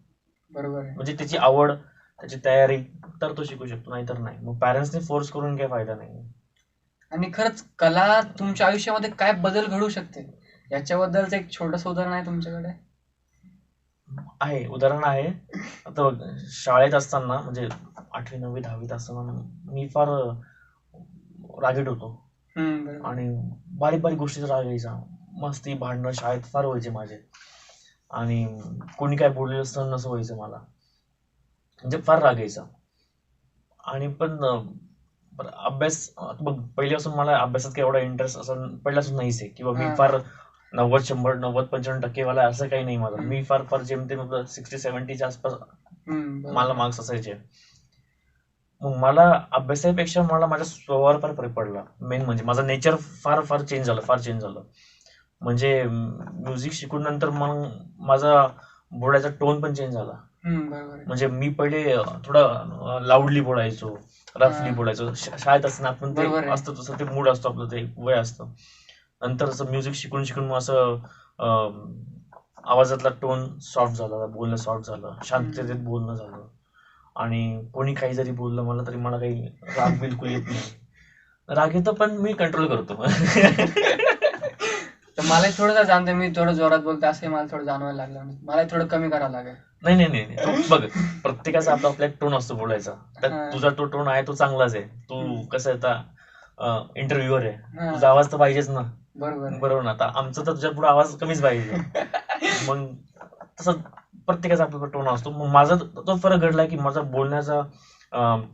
बरोबर आहे. म्हणजे त्याची आवड, त्याची तयारी, तर तो शिकू शकतो, नाही तर नाही. मग पॅरेंट्सने फोर्स करून काही फायदा नाही. आणि खरंच कला तुमच्या आयुष्यामध्ये काय बदल घडू शकते याच्याबद्दलचं एक छोटंसं उदाहरण आहे तुमच्याकडे? आहे, उदाहरण आहे. आता बघ, शाळेत असताना म्हणजे 8वी 9वी 10वीत असताना मी फार रागीट होतो आणि बारीक बारीक गोष्टीचा राग यायचा. मस्ती भांडणं शाळेत फार व्हायचे माझे, आणि कोणी काय बोललेलं सहन नसं व्हायचं मला, म्हणजे फार राग यायचा. आणि पण अभ्यास बघ, पहिल्यापासून मला अभ्यासात काही एवढा इंटरेस्ट असं पहिल्यापासून नाहीच आहे, किंवा मी फार 90-100 90-95% वाला असं काही नाही माझं. मी फार जेमतेम 60-70च्या आसपास मला मार्क्स असायचे. मग मला अभ्यासापेक्षा मला माझ्या स्वभावावर फार फरक पडला. मेन म्हणजे माझं नेचर फार चेंज झालं. म्हणजे म्युझिक शिकून नंतर मग माझा बोलायचा टोन पण चेंज झाला. म्हणजे मी पहिले थोडं लाऊडली बोलायचो, रफली बोलायचो. शाळेत असताना आपण ते असतं तसं, ते मूड असतो आपलं, ते वय असतं. नंतर असं म्युझिक शिकून मग असं आवाजातला टोन सॉफ्ट झाला, बोलणं सॉफ्ट झालं, शांततेत बोलणं झालं. आणि कोणी काही जरी बोललं मला तरी मला काही राग बिलकुल येत नाही. राग येतो पण मी कंट्रोल करतो. मला थोडं जाणतं, मी थोडं जोरात बोलतो असं मला थोडं जाणवायला लागलं. मला थोडं कमी करावं लागेल. नाही, बघ, प्रत्येकाचा आपला एक टोन असतो बोलायचा. तर तुझा तो टोन आहे तो चांगलाच आहे. तू कसं आहे, आता इंटरव्ह्युअर आहे, तुझा आवाज तर पाहिजेच ना. बरोबर ना. आता आमचा तर तुझ्या पुढे आवाज कमीच पाहिजे. मग तसं प्रत्येकाचा आपला टोन असतो. मग माझा तो फरक घडला की माझा बोलण्याचा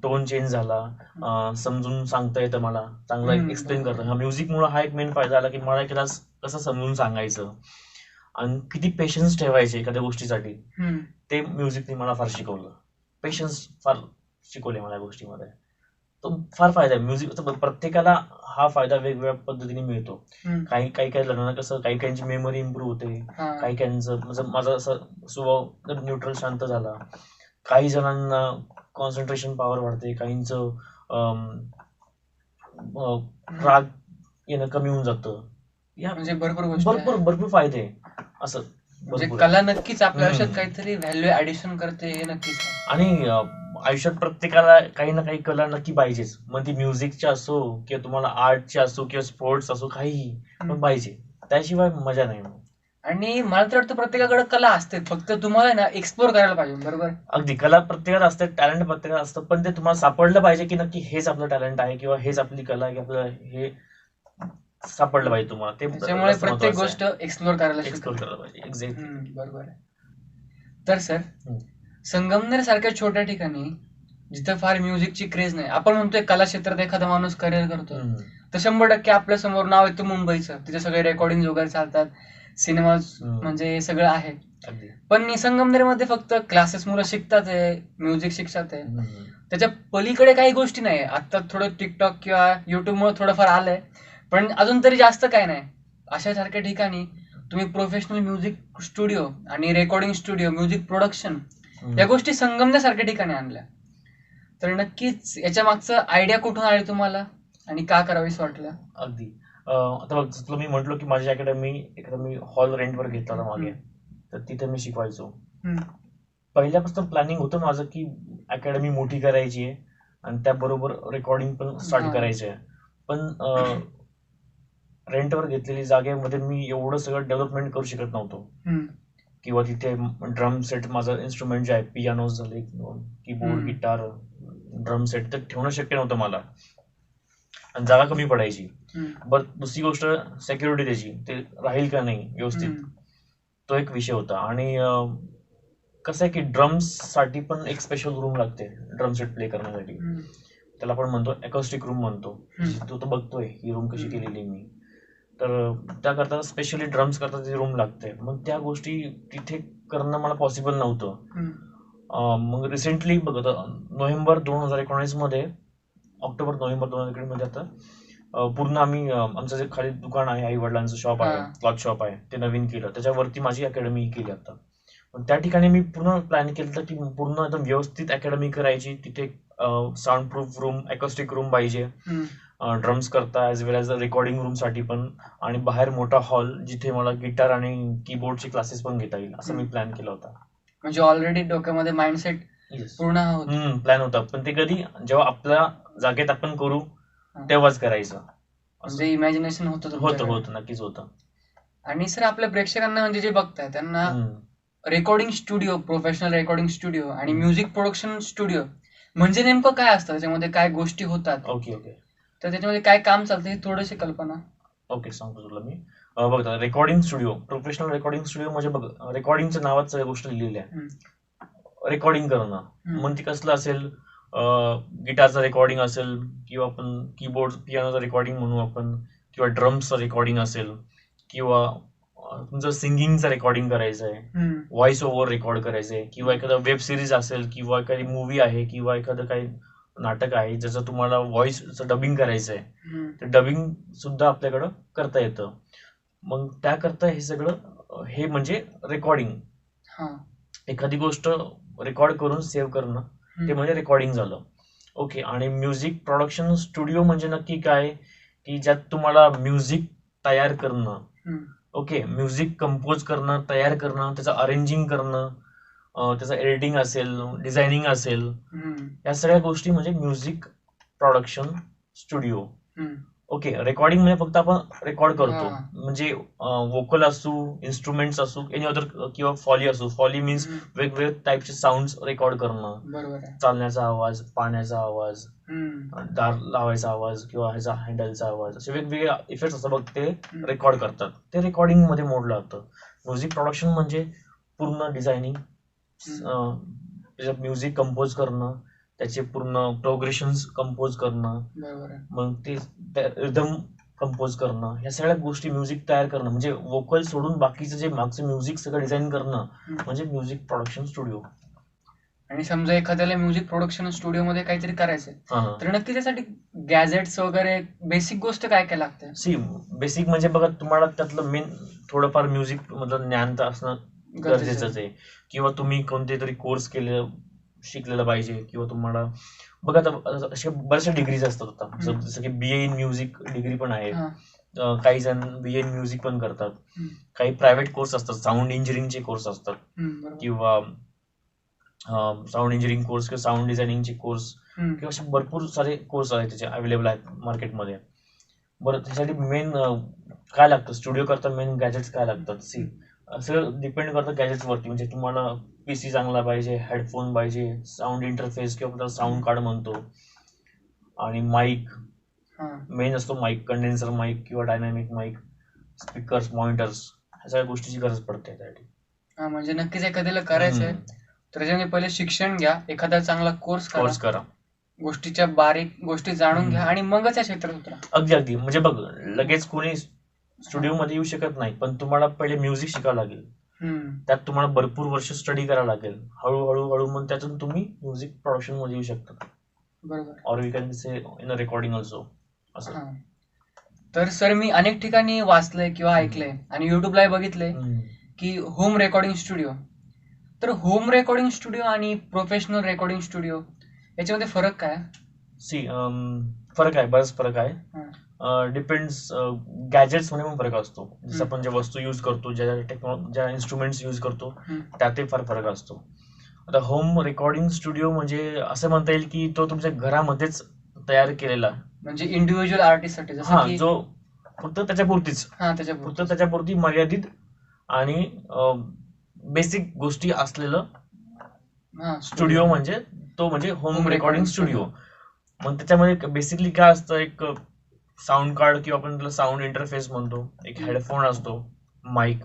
टोन चेंज झाला. समजून सांगता येतं मला, चांगलं एक्सप्लेन करतं. हा म्युझिकमुळे हा एक मेन फायदा आला की मला एखादा कसं समजून सांगायचं आणि किती पेशन्स ठेवायचे एखाद्या गोष्टीसाठी, ते म्युझिकने मला फार शिकवलं. पेशन्स फार शिकवले मला गोष्टीमध्ये. तो फार फायदा आहे म्युझिक. प्रत्येकाला हा फायदा वेगवेगळ्या पद्धतीने मिळतो. काही जणांना कसं, काही काहींची मेमरी इम्प्रूव्ह होते, काही काहींचं म्हणजे माझा असं स्वभाव न्यूट्रल शांत झाला. काही जणांना कॉन्सन्ट्रेशन पॉवर वाढते, काहींचं राग येणं कमी होऊन जातं. म्हणजे भरपूर फायदे असं. कला नक्कीच आपल्या आयुष्यात काहीतरी व्हॅल्यू ऍडिशन करते, हे नक्कीच. आणि आयुष्यात प्रत्येकाला काही ना काही कला नक्की पाहिजेच, मग ती म्युझिकची असो किंवा तुम्हाला आर्टची असो किंवा स्पोर्ट्स असो, काहीही पण पाहिजे, त्याशिवाय मजा नाही. आणि मला तर वाटतं प्रत्येकाकडे कला असते, फक्त तुम्हाला ना एक्सप्लोर करायला पाहिजे. बरोबर? अगदी, कला प्रत्येकाला असते, टॅलेंट प्रत्येकाला असतं, पण ते तुम्हाला सापडलं पाहिजे की नक्की हेच आपलं टॅलेंट आहे किंवा हेच आपली कला आहे, की आपलं हे सापडलं पाहिजे तुम्हाला. ते त्याच्यामुळे प्रत्येक गोष्ट एक्सप्लोर करायला पाहिजे. एक्झॅक्टली, बरोबर आहे. तर सर, संगमनेर सारख्या छोट्या ठिकाणी जिथं फार म्युझिकची क्रेज नाही, आपण म्हणतोय कला क्षेत्रात एखादा माणूस करिअर करतो, तर 100% आपल्या समोर नाव येतं मुंबईचं. तिथे सगळे रेकॉर्डिंग वगैरे चालतात, सिनेमा म्हणजे सगळं आहे. पण संगमनेरमध्ये फक्त क्लासेस मुलं शिकतात आहे, म्युझिक शिकतात आहे, त्याच्या पलीकडे काही गोष्टी नाही. आता थोडं टिकटॉक किंवा युट्यूबमुळे थोडंफार आलंय, पण अजून तरी जास्त काय नाही. अशा सारख्या ठिकाणी तुम्ही प्रोफेशनल म्युझिक स्टुडिओ आणि रेकॉर्डिंग स्टुडिओ, म्युझिक प्रोडक्शन या गोष्टी संगमनेरसारख्या ठिकाणी आणल्या, तर नक्कीच याच्या मागचं आयडिया कुठून आली तुम्हाला आणि का करावीस वाटलं? अगदी, आता बघ, जसं मी म्हटलो की माझी अकॅडमी हॉल रेंटवर घेतला होता मागे, तर तिथे मी शिकवायचो. पहिल्यापासून प्लॅनिंग होतं माझं की अकॅडमी मोठी करायची आहे आणि त्याबरोबर रेकॉर्डिंग पण स्टार्ट करायचं आहे. पण रेंटवर घेतलेली जागेमध्ये मी एवढं सगळं डेव्हलपमेंट करू शकत नव्हतो, किंवा तिथे ड्रम सेट, माझं इन्स्ट्रुमेंट जे आहे, पियानो झाले, कीबोर्ड, गिटार, ड्रम सेट, तर ठेवणं शक्य नव्हतं मला, आणि जागा कमी पडायची. बरं, दुसरी गोष्ट सेक्युरिटी त्याची, ते राहील का नाही व्यवस्थित, तो एक विषय होता. आणि कसं आहे की ड्रम्स साठी पण एक स्पेशल रूम लागते ड्रम सेट प्ले करण्यासाठी, त्याला आपण म्हणतो अकॉस्टिक रूम म्हणतो. तो तर बघतोय ही रूम कशी केलेली मी, तर त्याकरता स्पेशली ड्रम्स करता ती रूम लागते. मग त्या गोष्टी तिथे करणं मला पॉसिबल नव्हतं. मग रिसेंटली बघत नोव्हेंबर 2019 मध्ये, ऑक्टोबर नोव्हेंबर 2019 मध्ये आता पूर्ण आम्ही आमचं जे खाली दुकान आहे, आई वडिलांचं शॉप आहे, क्लॉथ शॉप आहे, ते नवीन केलं, त्याच्यावरती माझी अकॅडमी केली आता. त्या ठिकाणी मी पूर्ण प्लॅन केलं की पूर्ण एकदम व्यवस्थित अकॅडमी करायची. तिथे sound proof room, acoustic room पाहिजे, ड्रम्स करता ऍज वेल एज रेकॉर्डिंग रूम साठी पण, आणि बाहेर मोठा हॉल जिथे मला गिटार आणि कीबोर्डचे क्लासेस पण घेता येईल, असं मी प्लॅन केला होता. म्हणजे ऑलरेडी डोक्यामध्ये माइंडसेट पूर्ण प्लॅन होता, पण ते कधी जेव्हा आपल्या जागेत आपण करू तेव्हाच करायचं, म्हणजे इमॅजिनेशन होतं. नक्कीच होतं. आणि सर, आपल्या प्रेक्षकांना म्हणजे जे बघताय त्यांना recording studio, professional recording studio आणि म्युझिक प्रोडक्शन स्टुडिओ म्हणजे नेमकं काय असतं, त्याच्यामध्ये काय गोष्टी होतात, ओके, तर त्याच्यामध्ये काय काम चालतं, हे थोडीशी कल्पना. ओके, सांगतो तुला मी. बघ, recording studio, professional recording studio म्हणजे बघ, रेकॉर्डिंगच्या नावात सगळ्या गोष्टी लिहिलेल्या आहे. रेकॉर्डिंग करणं मग ती कसलं असेल, गिटारचं रेकॉर्डिंग असेल, किंवा आपण कीबोर्ड, पियानोचं रेकॉर्डिंग म्हणू आपण, किंवा ड्रम्सचं रेकॉर्डिंग असेल, किंवा तुमचं सिंगिंगचं रेकॉर्डिंग करायचं आहे, व्हॉइस ओव्हर रेकॉर्ड करायचं आहे, किंवा एखादा वेब सिरीज असेल, किंवा एखादी मूवी आहे, किंवा एखादं काही नाटक आहे ज्याचं तुम्हाला व्हॉइसचं डबिंग करायचं आहे, ते डबिंग सुद्धा आपल्याकडं करता येतं. मग त्याकरता हे सगळं, हे म्हणजे रेकॉर्डिंग. एखादी गोष्ट रेकॉर्ड करून सेव्ह करणं, ते म्हणजे रेकॉर्डिंग झालं. ओके, आणि म्युझिक प्रोडक्शन स्टुडिओ म्हणजे नक्की काय, की ज्यात तुम्हाला म्युझिक तयार करणं, ओके, म्युझिक कंपोज करणं, तयार करणं, त्याचं अरेंजिंग करणं, त्याचं एडिटिंग असेल, डिझायनिंग असेल, या सगळ्या गोष्टी म्हणजे music production studio. Okay, recording म्हणजे फक्त आपण रेकॉर्ड करतो, म्हणजे वोकल असू, इन्स्ट्रुमेंट्स असू, एनी अदर, किंवा फॉली असू. फॉली मीन्स वेगवेगळे टाईपचे साऊंड्स रेकॉर्ड करणं, चालण्याचा आवाज, पाण्याचा आवाज, दार लावायचा आवाज, किंवा ह्याचा हँडलचा आवाज, असे वेगवेगळे इफेक्ट्स असतात बघ, ते रेकॉर्ड करतात, ते रेकॉर्डिंग मध्ये मोडलं जातं. म्युझिक प्रोडक्शन म्हणजे पूर्ण डिझायनिंग, त्याच्यात म्युझिक कंपोज करणं, त्याचे पूर्ण प्रोग्रेशन्स कंपोज करणं, मग ते रिदम कंपोज करणं, ह्या सगळ्या गोष्टी, म्युझिक तयार करणं, म्हणजे वोकल सोडून बाकीचं जे मागचं म्युझिक सगळं डिझाईन करणं म्हणजे म्युझिक प्रोडक्शन स्टुडिओ. आणि समजा एखाद्याला म्युझिक प्रोडक्शन स्टुडिओ मध्ये काहीतरी करायचंय, तर नक्की त्यासाठी गॅजेट्स वगैरे बेसिक गोष्ट काय काय लागते? सी बेसिक म्हणजे बघा, तुम्हाला त्यातलं मेन थोडंफार म्युझिक मधलं ज्ञान तर असणं गरजेचंच आहे, किंवा तुम्ही कोणते तरी कोर्स शिकलेलं पाहिजे, किंवा तुम्हाला बघा आता अशा बऱ्याचशा डिग्रीज असतात आता, जसं की बीए इन म्युझिक डिग्री पण आहे, काही जण बीए इन म्युझिक पण करतात, काही प्रायव्हेट कोर्स असतात, साऊंड इंजिनिअरिंगचे कोर्स असतात, किंवा साऊंड इंजिनिअरिंग कोर्स किंवा साऊंड डिझायनिंगचे कोर्स हम्म. किंवा असे भरपूर सारे कोर्स आहेत त्याचे अवेलेबल आहेत मार्केटमध्ये. बरं, त्यासाठी मेन काय लागतं, स्टुडिओ करता मेन गॅजेट्स काय लागतात? सी, सगळं डिपेंड करतं गॅजेट्सवरती. म्हणजे तुम्हाला पीसी चांगला पाहिजे, हेडफोन पाहिजे, साऊंड इंटरफेस किंवा आपल्याला साऊंड कार्ड म्हणतो, आणि माईक हा. मेन असतो. माईक, कंडेन्सर माईक किंवा डायनॅमिक माईक, स्पीकर्स, मॉनिटर्स, ह्या सगळ्या गोष्टीची गरज पडते त्यासाठी. हा, म्हणजे नक्कीच एखाद्याला करायचंय तर त्याच्यामध्ये पहिले शिक्षण घ्या, एखादा चांगला कोर्स कोर्स करा, गोष्टीच्या बारीक गोष्टी जाणून घ्या आणि मगच या क्षेत्रात उतरा. अगदी अगदी. म्हणजे बघ, लगेच कोणी स्टुडिओ मध्ये येऊ शकत नाही, पण तुम्हाला पहिले म्युझिक शिकावं लागेल. त्यात तुम्हाला भरपूर वर्ष स्टडी करावं लागेल. हळूहळू मग त्यातून तुम्ही म्युझिक प्रोडक्शन मध्ये येऊ शकता. बरोबर. Or we can say in a recording also. असं. हा. तर सर, मी अनेक ठिकाणी वाचलंय किंवा ऐकलंय आणि युट्यूबला बघितलंय की होम रेकॉर्डिंग स्टुडिओ. तर होम रेकॉर्डिंग स्टुडिओ आणि प्रोफेशनल रेकॉर्डिंग स्टुडिओ याच्यामध्ये फरक काय? सी, फरक आहे, बराच फरक आहे. डिपेंड्स, गॅजेट्स मध्ये पण फरक असतो. जसं आपण ज्या वस्तू यूज करतो, ज्या इन्स्ट्रुमेंट्स यूज करतो, त्यातही फार फरक असतो. आता होम रेकॉर्डिंग स्टुडिओ म्हणजे असं म्हणता येईल की तो तुमच्या घरामध्येच तयार केलेला, म्हणजे इंडिव्हिज्युअल आर्टिस्ट साठी, हा, जो फक्त त्याच्यापुरतीच, फक्त त्याच्यापुरती मर्यादित आणि बेसिक गोष्टी असलेलं स्टुडिओ म्हणजे तो म्हणजे होम रेकॉर्डिंग स्टुडिओ. मग त्याच्यामध्ये बेसिकली काय असतं, एक साऊंड कार्ड किंवा आपण त्याला साऊंड इंटरफेस म्हणतो, एक हेडफोन असतो, माईक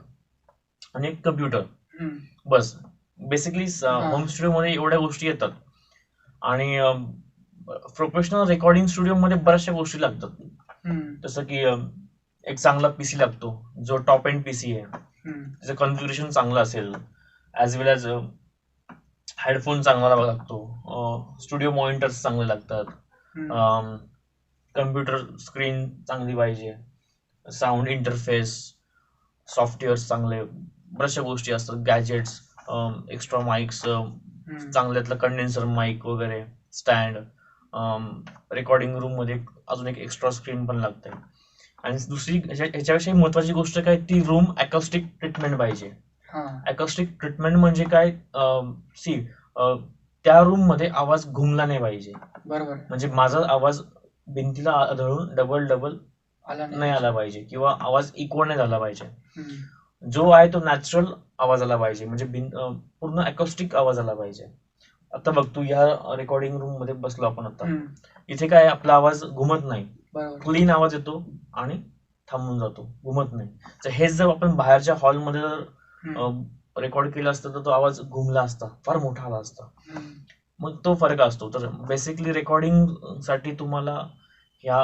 आणि एक कम्प्युटर, बस. बेसिकली होम स्टुडिओ मध्ये एवढ्या गोष्टी येतात. आणि प्रोफेशनल रेकॉर्डिंग स्टुडिओ मध्ये बऱ्याचशा गोष्टी लागतात. जसं की एक चांगला पीसी लागतो, जो टॉप एंड पीसी आहे, त्याचं कॉन्फिगरेशन चांगलं असेल, ॲज वेल ॲज हेडफोन चांगला लागतो, स्टुडिओ मॉनिटर्स चांगले लागतात, कम्प्युटर स्क्रीन चांगली पाहिजे, साऊंड इंटरफेस, सॉफ्टवेअर चांगले, बऱ्याचशा गोष्टी असतात, गॅजेट्स, एक्स्ट्रा माईक्स, चांगल्यातलं कंडेन्सर माईक वगैरे, स्टँड, रेकॉर्डिंग रूम मध्ये अजून एक एक्स्ट्रा स्क्रीन पण लागते. आणि दुसरी ह्याच्यापेक्षा महत्वाची गोष्ट काय, ती रूम अकॉस्टिक ट्रीटमेंट पाहिजे. अकॉस्टिक ट्रीटमेंट म्हणजे काय, सी, त्या रूम मध्ये आवाज घुमला नाही पाहिजे. बरोबर. म्हणजे माझा आवाज भिंतीला आदळून डबल नाही आला पाहिजे किंवा आवाज इक्वल नाही झाला पाहिजे. जो आहे तो नॅचरल आवाज आला पाहिजे, म्हणजे पूर्ण अकॉस्टिक आवाज आला पाहिजे. आता बघ, तू ह्या रेकॉर्डिंग रूम मध्ये बसलो आपण आता, इथे काय आपला आवाज घुमत नाही, क्लीन आवाज येतो आणि थांबून जातो, घुमत नाही. तर हेच जर आपण बाहेरच्या हॉलमध्ये जर रेकॉर्ड केलं असतं तर तो आवाज घुमला असता, फार मोठा आला असता. मग तो फरक असतो. तर बेसिकली रेकॉर्डिंग साठी तुम्हाला ह्या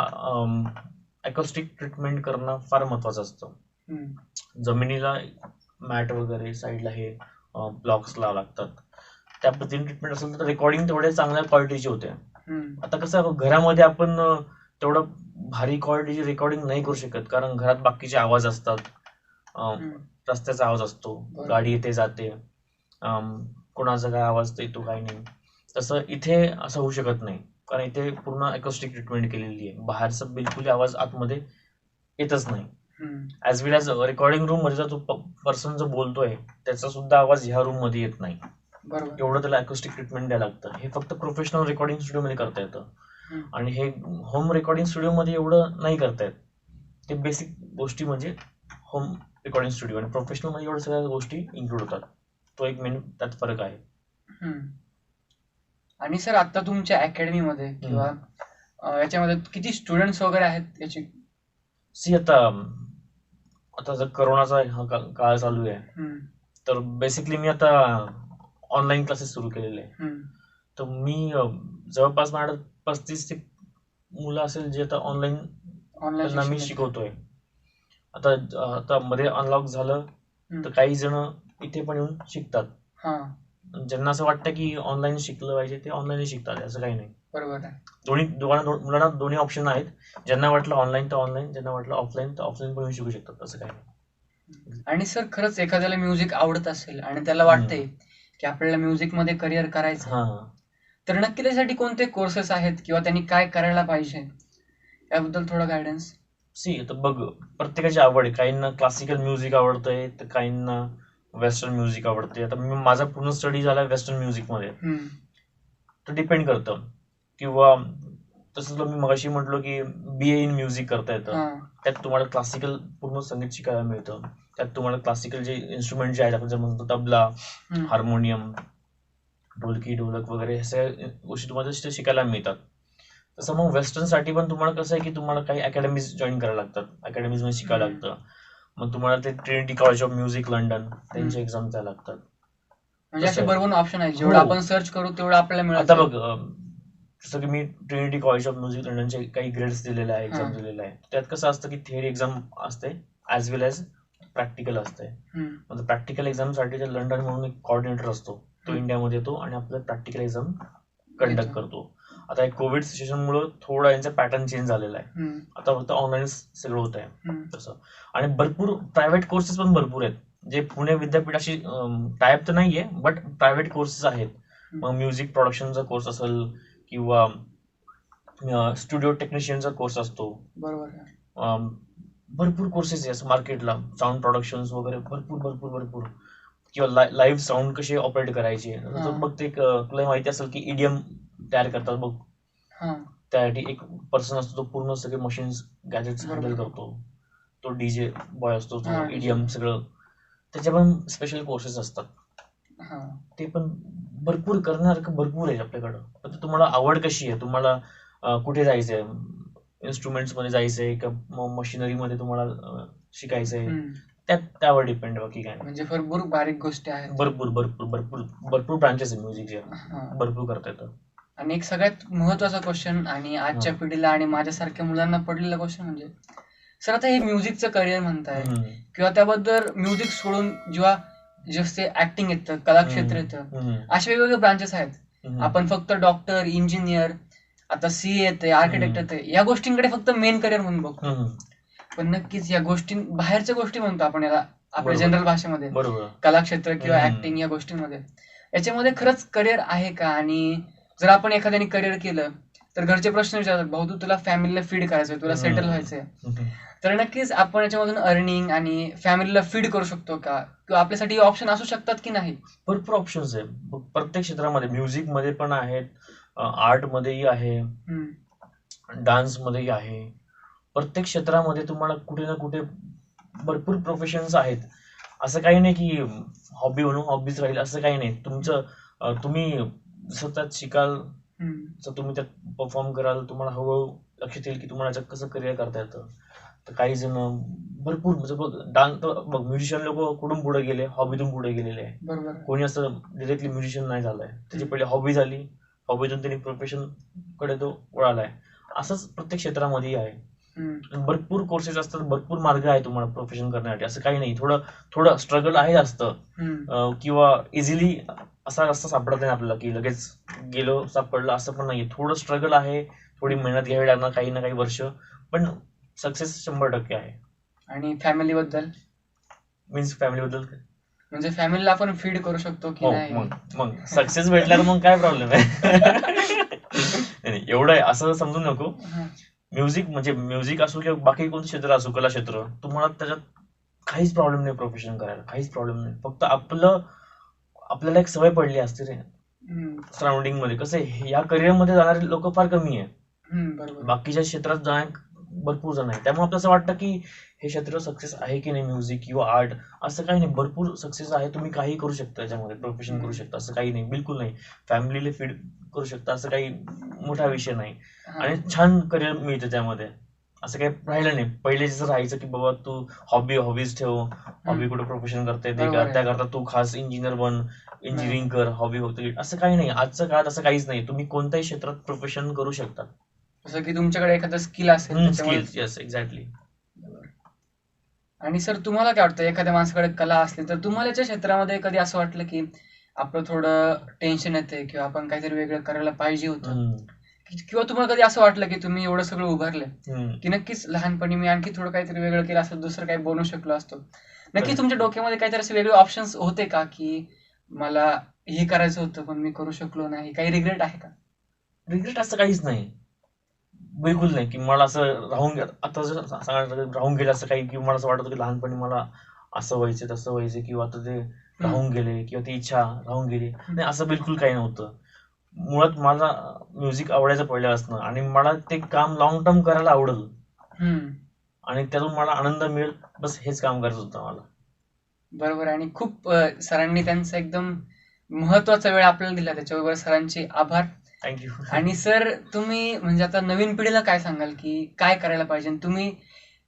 अकॉस्टिक ट्रीटमेंट करणं फार महत्वाचं असतं. जमिनीला मॅट वगैरे साईडला हे ब्लॉक्स लावा लागतात. त्या पद्धतीने ट्रीटमेंट असेल तर रेकॉर्डिंग तेवढ्या चांगल्या क्वालिटीची होते. आता कसं, घरामध्ये आपण तेवढं भारी क्वालिटीची रेकॉर्डिंग नाही करू शकत, कारण घरात बाकीचे आवाज असतात, रस्त्याचा आवाज असतो, गाडी येते जाते, कोणाचा काय आवाज येतो काही नाही. तसं इथे असं होऊ शकत नाही, कारण इथे पूर्ण अकॉस्टिक ट्रीटमेंट केलेली आहे. बाहेरचा बिलकुल आवाज आतमध्ये येतच नाही. ऍज वेल ऍज रेकॉर्डिंग रूम मध्ये जो पर्सन जो बोलतोय त्याचा सुद्धा आवाज ह्या रूम मध्ये येत नाही. एवढं त्याला अकॉस्टिक ट्रीटमेंट द्यायला लागतं. हे फक्त प्रोफेशनल रेकॉर्डिंग स्टुडिओ मध्ये करता येतं, आणि हे होम रेकॉर्डिंग स्टुडिओ मध्ये एवढं नाही करता येत. ते बेसिक गोष्टी म्हणजे होम रेकॉर्डिंग स्टुडिओ आणि प्रोफेशनल मध्ये एवढ्या सगळ्या गोष्टी इन्क्लूड होतात. तो एक मेन त्यात फरक आहे. आणि सर, आता तुमच्या अकॅडमी मध्ये किंवा याच्यामध्ये किती स्टुडंट्स वगैरे आहेत याची? सी, आता जर करोनाचा काळ चालू आहे, तर बेसिकली मी आता ऑनलाईन क्लासेस सुरू केलेले आहे. तर मी जवळपास माझ्या 35 ते मुलं असेल जे आता ऑनलाईन त्यांना मी शिकवतोय. आता मध्ये अनलॉक झालं तर काही जण इथे पण येऊन शिकतात. ज्यांना असं वाटतं की ऑनलाईन शिकलं पाहिजे ते ऑनलाईन शिकतात, असं काही नाही. बरोबर आहे. मुलांना दोन्ही ऑप्शन आहेत. ज्यांना वाटलं ऑनलाईन तर ऑनलाईन, ज्यांना वाटलं ऑफलाईन तर ऑफलाईन पण शिकू शकतात, असं काही नाही. आणि सर, खरंच एखाद्याला म्युझिक आवडत असेल आणि त्याला वाटतंय की आपल्याला म्युझिक मध्ये करिअर करायचं, तर नक्की त्यासाठी कोणते कोर्सेस आहेत किंवा त्यांनी काय करायला पाहिजे याबद्दल थोडं गायडन्स? सी, तर बघ, प्रत्येकाची आवड आहे. काहींना क्लासिकल म्युझिक आवडतंय, तर काहींना वेस्टर्न म्युझिक आवडते. आता माझा पूर्ण स्टडी झाला वेस्टर्न म्युझिक मध्ये, तर डिपेंड करतं. किंवा तसं मी मगाशी म्हटलो की BA इन म्युझिक करता येतं, त्यात तुम्हाला क्लासिकल पूर्ण संगीत शिकायला मिळतं. त्यात तुम्हाला क्लासिकल जे इन्स्ट्रुमेंट जे आहेत, आपण जे म्हणतो तबला, हार्मोनियम, ढोलकी, ढोलक वगैरे हे सगळ्या गोष्टी तुम्हाला शिकायला मिळतात. तसं मग वेस्टर्न साठी पण तुम्हाला कसं आहे की तुम्हाला काही अकॅडमीज जॉईन करायला लागतात, अकॅडमीज मध्ये शिकायला लागतं. मग तुम्हाला ते Trinity college of music London त्यांचे एक्झाम द्यायला लागतात. म्हणजे असे भरपूर ऑप्शन आहेत, जेवढं आपण सर्च करू तेवढं आपल्याला मिळतं. आता बघ, जसं की मी ट्रिनिटी कॉलेज ऑफ म्युझिक लंडनचे काही ग्रेड्स दिलेले आहे, एक्झाम दिलेले आहे. त्यात कसं असतं की थिअरी एक्झाम असते ऍज वेल एज प्रॅक्टिकल असते. म्हणजे प्रॅक्टिकल एक्झाम साठी लंडन म्हणून एक कोऑर्डिनेटर असतो, तो इंडियामध्ये येतो आणि आपलं प्रॅक्टिकल एक्झाम कंडक्ट करतो. आता कोविड सिच्युएशन मुळे थोडा यांचा पॅटर्न चेंज झालेला आहे. आता फक्त ऑनलाईन सगळं होत आहे तसं. आणि भरपूर प्रायव्हेट कोर्सेस पण भरपूर आहेत, जे पुणे विद्यापीठाशी टायअप तर नाहीये, बट प्रायव्हेट कोर्सेस आहेत. मग म्युझिक प्रोडक्शनचा कोर्स असेल किंवा स्टुडिओ टेक्निशियनचा कोर्स असतो. बरोबर, भरपूर कोर्सेस आहेत मार्केटला, साऊंड प्रोडक्शन वगैरे भरपूर भरपूर भरपूर. किंवा लाईव्ह साऊंड कसे ऑपरेट करायचे. बघ ते तुला माहिती असेल की EDM तयार करतात बघ, त्यासाठी एक पर्सन असतो, तो पूर्ण सगळे मशीन्स गॅजेट्स हँडल करतो. तो DJ बॉय असतो, तो EDM सगळं, त्याचे पण स्पेशल कोर्सेस असतात. ते पण भरपूर करण्यासारखं भरपूर आहे आपल्याकडं. पण तुम्हाला आवड कशी आहे, तुम्हाला कुठे जायचंय, इन्स्ट्रुमेंट्स मध्ये जायचंय का मशिनरी मध्ये तुम्हाला शिकायचंय, त्यावर डिपेंड. बाकी काय म्हणजे भरपूर बारीक गोष्टी आहेत, भरपूर भरपूर भरपूर भरपूर ब्रांचेस आहेत म्युझिकच्या, भरपूर करता येतं. आणि एक सगळ्यात महत्वाचा क्वेश्चन आणि आजच्या पिढीला आणि माझ्यासारख्या मुलांना पडलेला क्वेश्चन म्हणजे, सर आता हे म्युझिकचं करिअर म्हणताय किंवा त्याबद्दल म्युझिक सोडून जेव्हा जसे ऍक्टिंग येतं, कलाक्षेत्र येतं, असे वेगवेगळे ब्रांचेस आहेत. आपण फक्त डॉक्टर, इंजिनियर, आता CA येते, आर्किटेक्ट येते, या गोष्टींकडे फक्त मेन करिअर म्हणून बघतो. पण नक्कीच या गोष्टी बाहेरच्या गोष्टी म्हणतो आपण याला आपल्या जनरल भाषेमध्ये, कलाक्षेत्र किंवा ऍक्टिंग या गोष्टींमध्ये, याच्यामध्ये खरंच करिअर आहे का? आणि जर आपण एखाद्याने करिअर केलं तर घरचे प्रश्न विचारतात, भाऊ तू तुला फॅमिलीला फीड करायचंय, तुला सेटल व्हायचंय, तर नक्कीच आपण याच्यामधून अर्निंग आणि फॅमिलीला फीड करू शकतो का? किंवा आपल्यासाठी ऑप्शन असू शकतात की नाही? भरपूर ऑप्शन्स आहे प्रत्येक क्षेत्रामध्ये. म्युझिक मध्ये पण आहेत, आर्ट मध्येही आहे, डान्स मध्येही आहे. प्रत्येक क्षेत्रामध्ये तुम्हाला कुठे ना कुठे भरपूर प्रोफेशन्स आहेत. असं काही नाही की हॉबी म्हणून हॉबीच राहील असं काही नाही. तुम्ही जसं त्यात शिकाल, तुम्ही त्यात परफॉर्म कराल, तुम्हाला हळूहळू लक्षात येईल की तुम्हाला याच्यात कसं करिअर करता येतं. तर काही जण भरपूर म्हणजे बघ, डान्स बघ, म्युझिशियन लोक कुठून पुढे गेले, हॉबीतून पुढे गेलेले आहे. कोणी असं डिरेक्टली म्युझिशियन नाही झालंय, त्याची पहिले हॉबी झाली, हॉबीतून त्यांनी प्रोफेशन कडे तो वळालाय. असंच प्रत्येक क्षेत्रामध्ये आहे. भरपूर कोर्सेस असतात, भरपूर मार्ग आहे तुम्हाला प्रोफेशन करण्यासाठी. असं काही नाही, थोडं स्ट्रगल आहे जास्त, किंवा इझिली असा रस्ता सापडत नाही आपल्याला की लगेच गेलो सापडलं, असं पण नाहीये. थोडं स्ट्रगल आहे, थोडी मेहनत घ्यावी लागणार काही ना काही वर्ष, पण सक्सेस 100% आहे. आणि फॅमिली बद्दल मीन्स फॅमिली बद्दल म्हणजे फॅमिलीला आपण फीड करू शकतो की नाही? मग सक्सेस भेटल्यावर मग काय प्रॉब्लेम आहे? एवढं आहे असं समजू नको. म्युझिक म्हणजे म्युझिक असो किंवा बाकी कोणतं क्षेत्र असो, कला क्षेत्र, तुम्हाला त्याच्यात काहीच प्रॉब्लेम नाही प्रोफेशन करायला, काहीच प्रॉब्लेम नाही. फक्त आपल्याला एक सवय पडली असते रे सराउंडिंग मध्ये. कसं आहे, या करिअर मध्ये जाणारे लोक फार कमी आहे, बाकीच्या क्षेत्रात जाणार भरपूर जण आहे. त्यामुळे आपल्याला असं वाटतं की हे क्षेत्र सक्सेस आहे की नाही, म्युझिक किंवा आर्ट. असं काही नाही, भरपूर सक्सेस आहे. तुम्ही काही करू शकता याच्यामध्ये, प्रोफेशन करू शकता, असं काही नाही, बिलकुल नाही. फॅमिलीला फीड करू शकता, असं काही मोठा विषय नाही. आणि छान करिअर मिळतं त्यामध्ये, असं काही राहिलं नाही. पहिले जसं राहायचं की बाबा तू हॉबीज ठेव, हॉबी कुठं प्रोफेशन करता येते का, त्याकरता तू खास इंजिनियर बन, इंजिनिअरिंग कर, हॉबी होते, असं काही नाही. आजच्या काळात असं काहीच नाही. तुम्ही कोणत्याही क्षेत्रात प्रोफेशन करू शकता, जसं की तुमच्याकडे एखादं स्किल असेल. Yes, exactly. आणि सर तुम्हाला काय वाटतं, एखाद्या माणसाकडे कला असली तर तुम्हाला याच्या क्षेत्रामध्ये कधी असं वाटलं की आपलं थोडं टेन्शन येते किंवा आपण काहीतरी वेगळं करायला पाहिजे होतं, किंवा तुम्हाला कधी असं वाटलं की तुम्ही एवढं सगळं उभारले की नक्कीच लहानपणी मी आणखी थोडं काहीतरी वेगळं केलं असतं, दुसरं काही बनवू शकलो असतो? नक्कीच तुमच्या डोक्यामध्ये काहीतरी असे वेगळे ऑप्शन्स होते का की मला हे करायचं होतं पण मी करू शकलो नाही? काही रिग्रेट आहे का? रिग्रेट असं काहीच नाही, बिलकुल नाही की मला असं राहून गेलं, आता जर राहून गेलं असं काही, की मला असं वाटतं की लहानपणी मला असं व्हायचं तसं व्हायचं किंवा आता ते राहून गेले किंवा ती इच्छा राहून गेली. नाही, असं बिलकुल काही नव्हतं. मुळात मला म्युझिक आवडायचं पहिल्यापासून आणि मला ते काम लॉंग टर्म करायला आवडेल आणि त्यातून मला आनंद मिळेल, बस हेच काम करायचं होतं मला. बरोबर. आणि खूप सरांनी त्यांचा एकदम महत्वाचा वेळ आपल्याला दिला, त्याच्याबरोबर सरांचे आभार. थँक्यू. आणि सर, तुम्ही म्हणजे आता नवीन पिढीला काय सांगाल की काय करायला पाहिजे? तुम्ही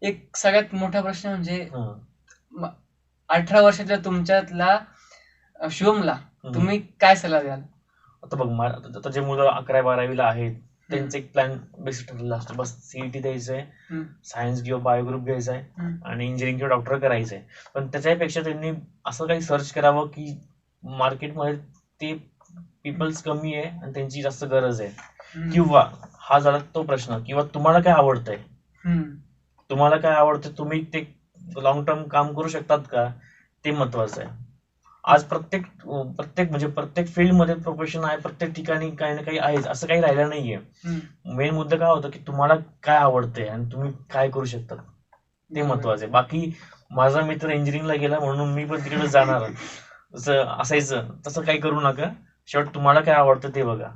एक सगळ्यात मोठा प्रश्न म्हणजे 18 वर्षाच्या तुमच्यातला शुभमला तुम्ही काय सल्ला द्याल? आता बघ, आता जे मुलं 11-12वीला आहेत त्यांचे एक प्लॅन बेसिक ठरलेला असतो, बस सीईटी द्यायचंय, सायन्स किंवा बायो ग्रुप घ्यायचा आहे आणि इंजिनिअरिंग किंवा डॉक्टर करायचंय. पण त्याच्यापेक्षा त्यांनी असं काही सर्च करावं की मार्केटमध्ये ते पीपल्स कमी आहे आणि त्यांची जास्त गरज आहे, किंवा हा झाला तो प्रश्न, किंवा तुम्हाला काय आवडतंय, तुम्हाला काय आवडतं, तुम्ही ते लॉंग टर्म काम करू शकतात का, ते महत्वाचं आहे. आज प्रत्येक म्हणजे प्रत्येक फील्डमध्ये प्रोफेशन आहे, प्रत्येक ठिकाणी काही ना काही आहेच, असं काही राहिलं नाहीये. मेन मुद्दा काय होतं की तुम्हाला काय आवडतंय आणि तुम्ही काय करू शकतात, ते महत्वाचं आहे. बाकी माझा मित्र इंजिनिअरिंगला गेला म्हणून मी पण तिकडे जाणार असायचं तसं काही करू नका. शेवट तुम्हाला काय आवडतं ते बघा.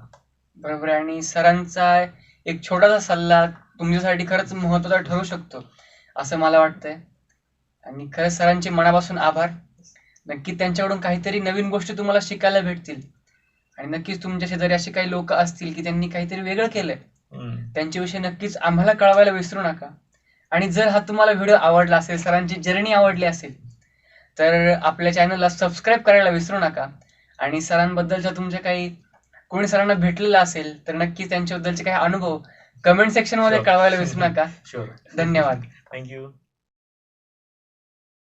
बरोबर. आणि सरांचा एक छोटासा सल्ला तुमच्यासाठी खरंच महत्वाचा ठरू शकतो असं मला वाटतंय. आणि खरंच सरांचे मनापासून आभार. नक्की त्यांच्याकडून काहीतरी नवीन गोष्टी तुम्हाला शिकायला भेटतील आणि नक्कीच तुमच्या शेजारी असे काही लोक असतील की त्यांनी काहीतरी वेगळं केलंय, त्यांच्याविषयी नक्कीच आम्हाला कळवायला विसरू नका. आणि जर हा तुम्हाला व्हिडिओ आवडला असेल, सरांची जर्नी आवडली असेल, तर आपल्या चॅनलला सबस्क्राईब करायला विसरू नका. आणि सरांबद्दलच्या तुमच्या काही कोणी सरांना भेटलेलं असेल तर नक्कीच त्यांच्याबद्दलचे काही अनुभव कमेंट सेक्शन मध्ये कळवायला विसरू नका. शुअर. धन्यवाद. थँक्यू.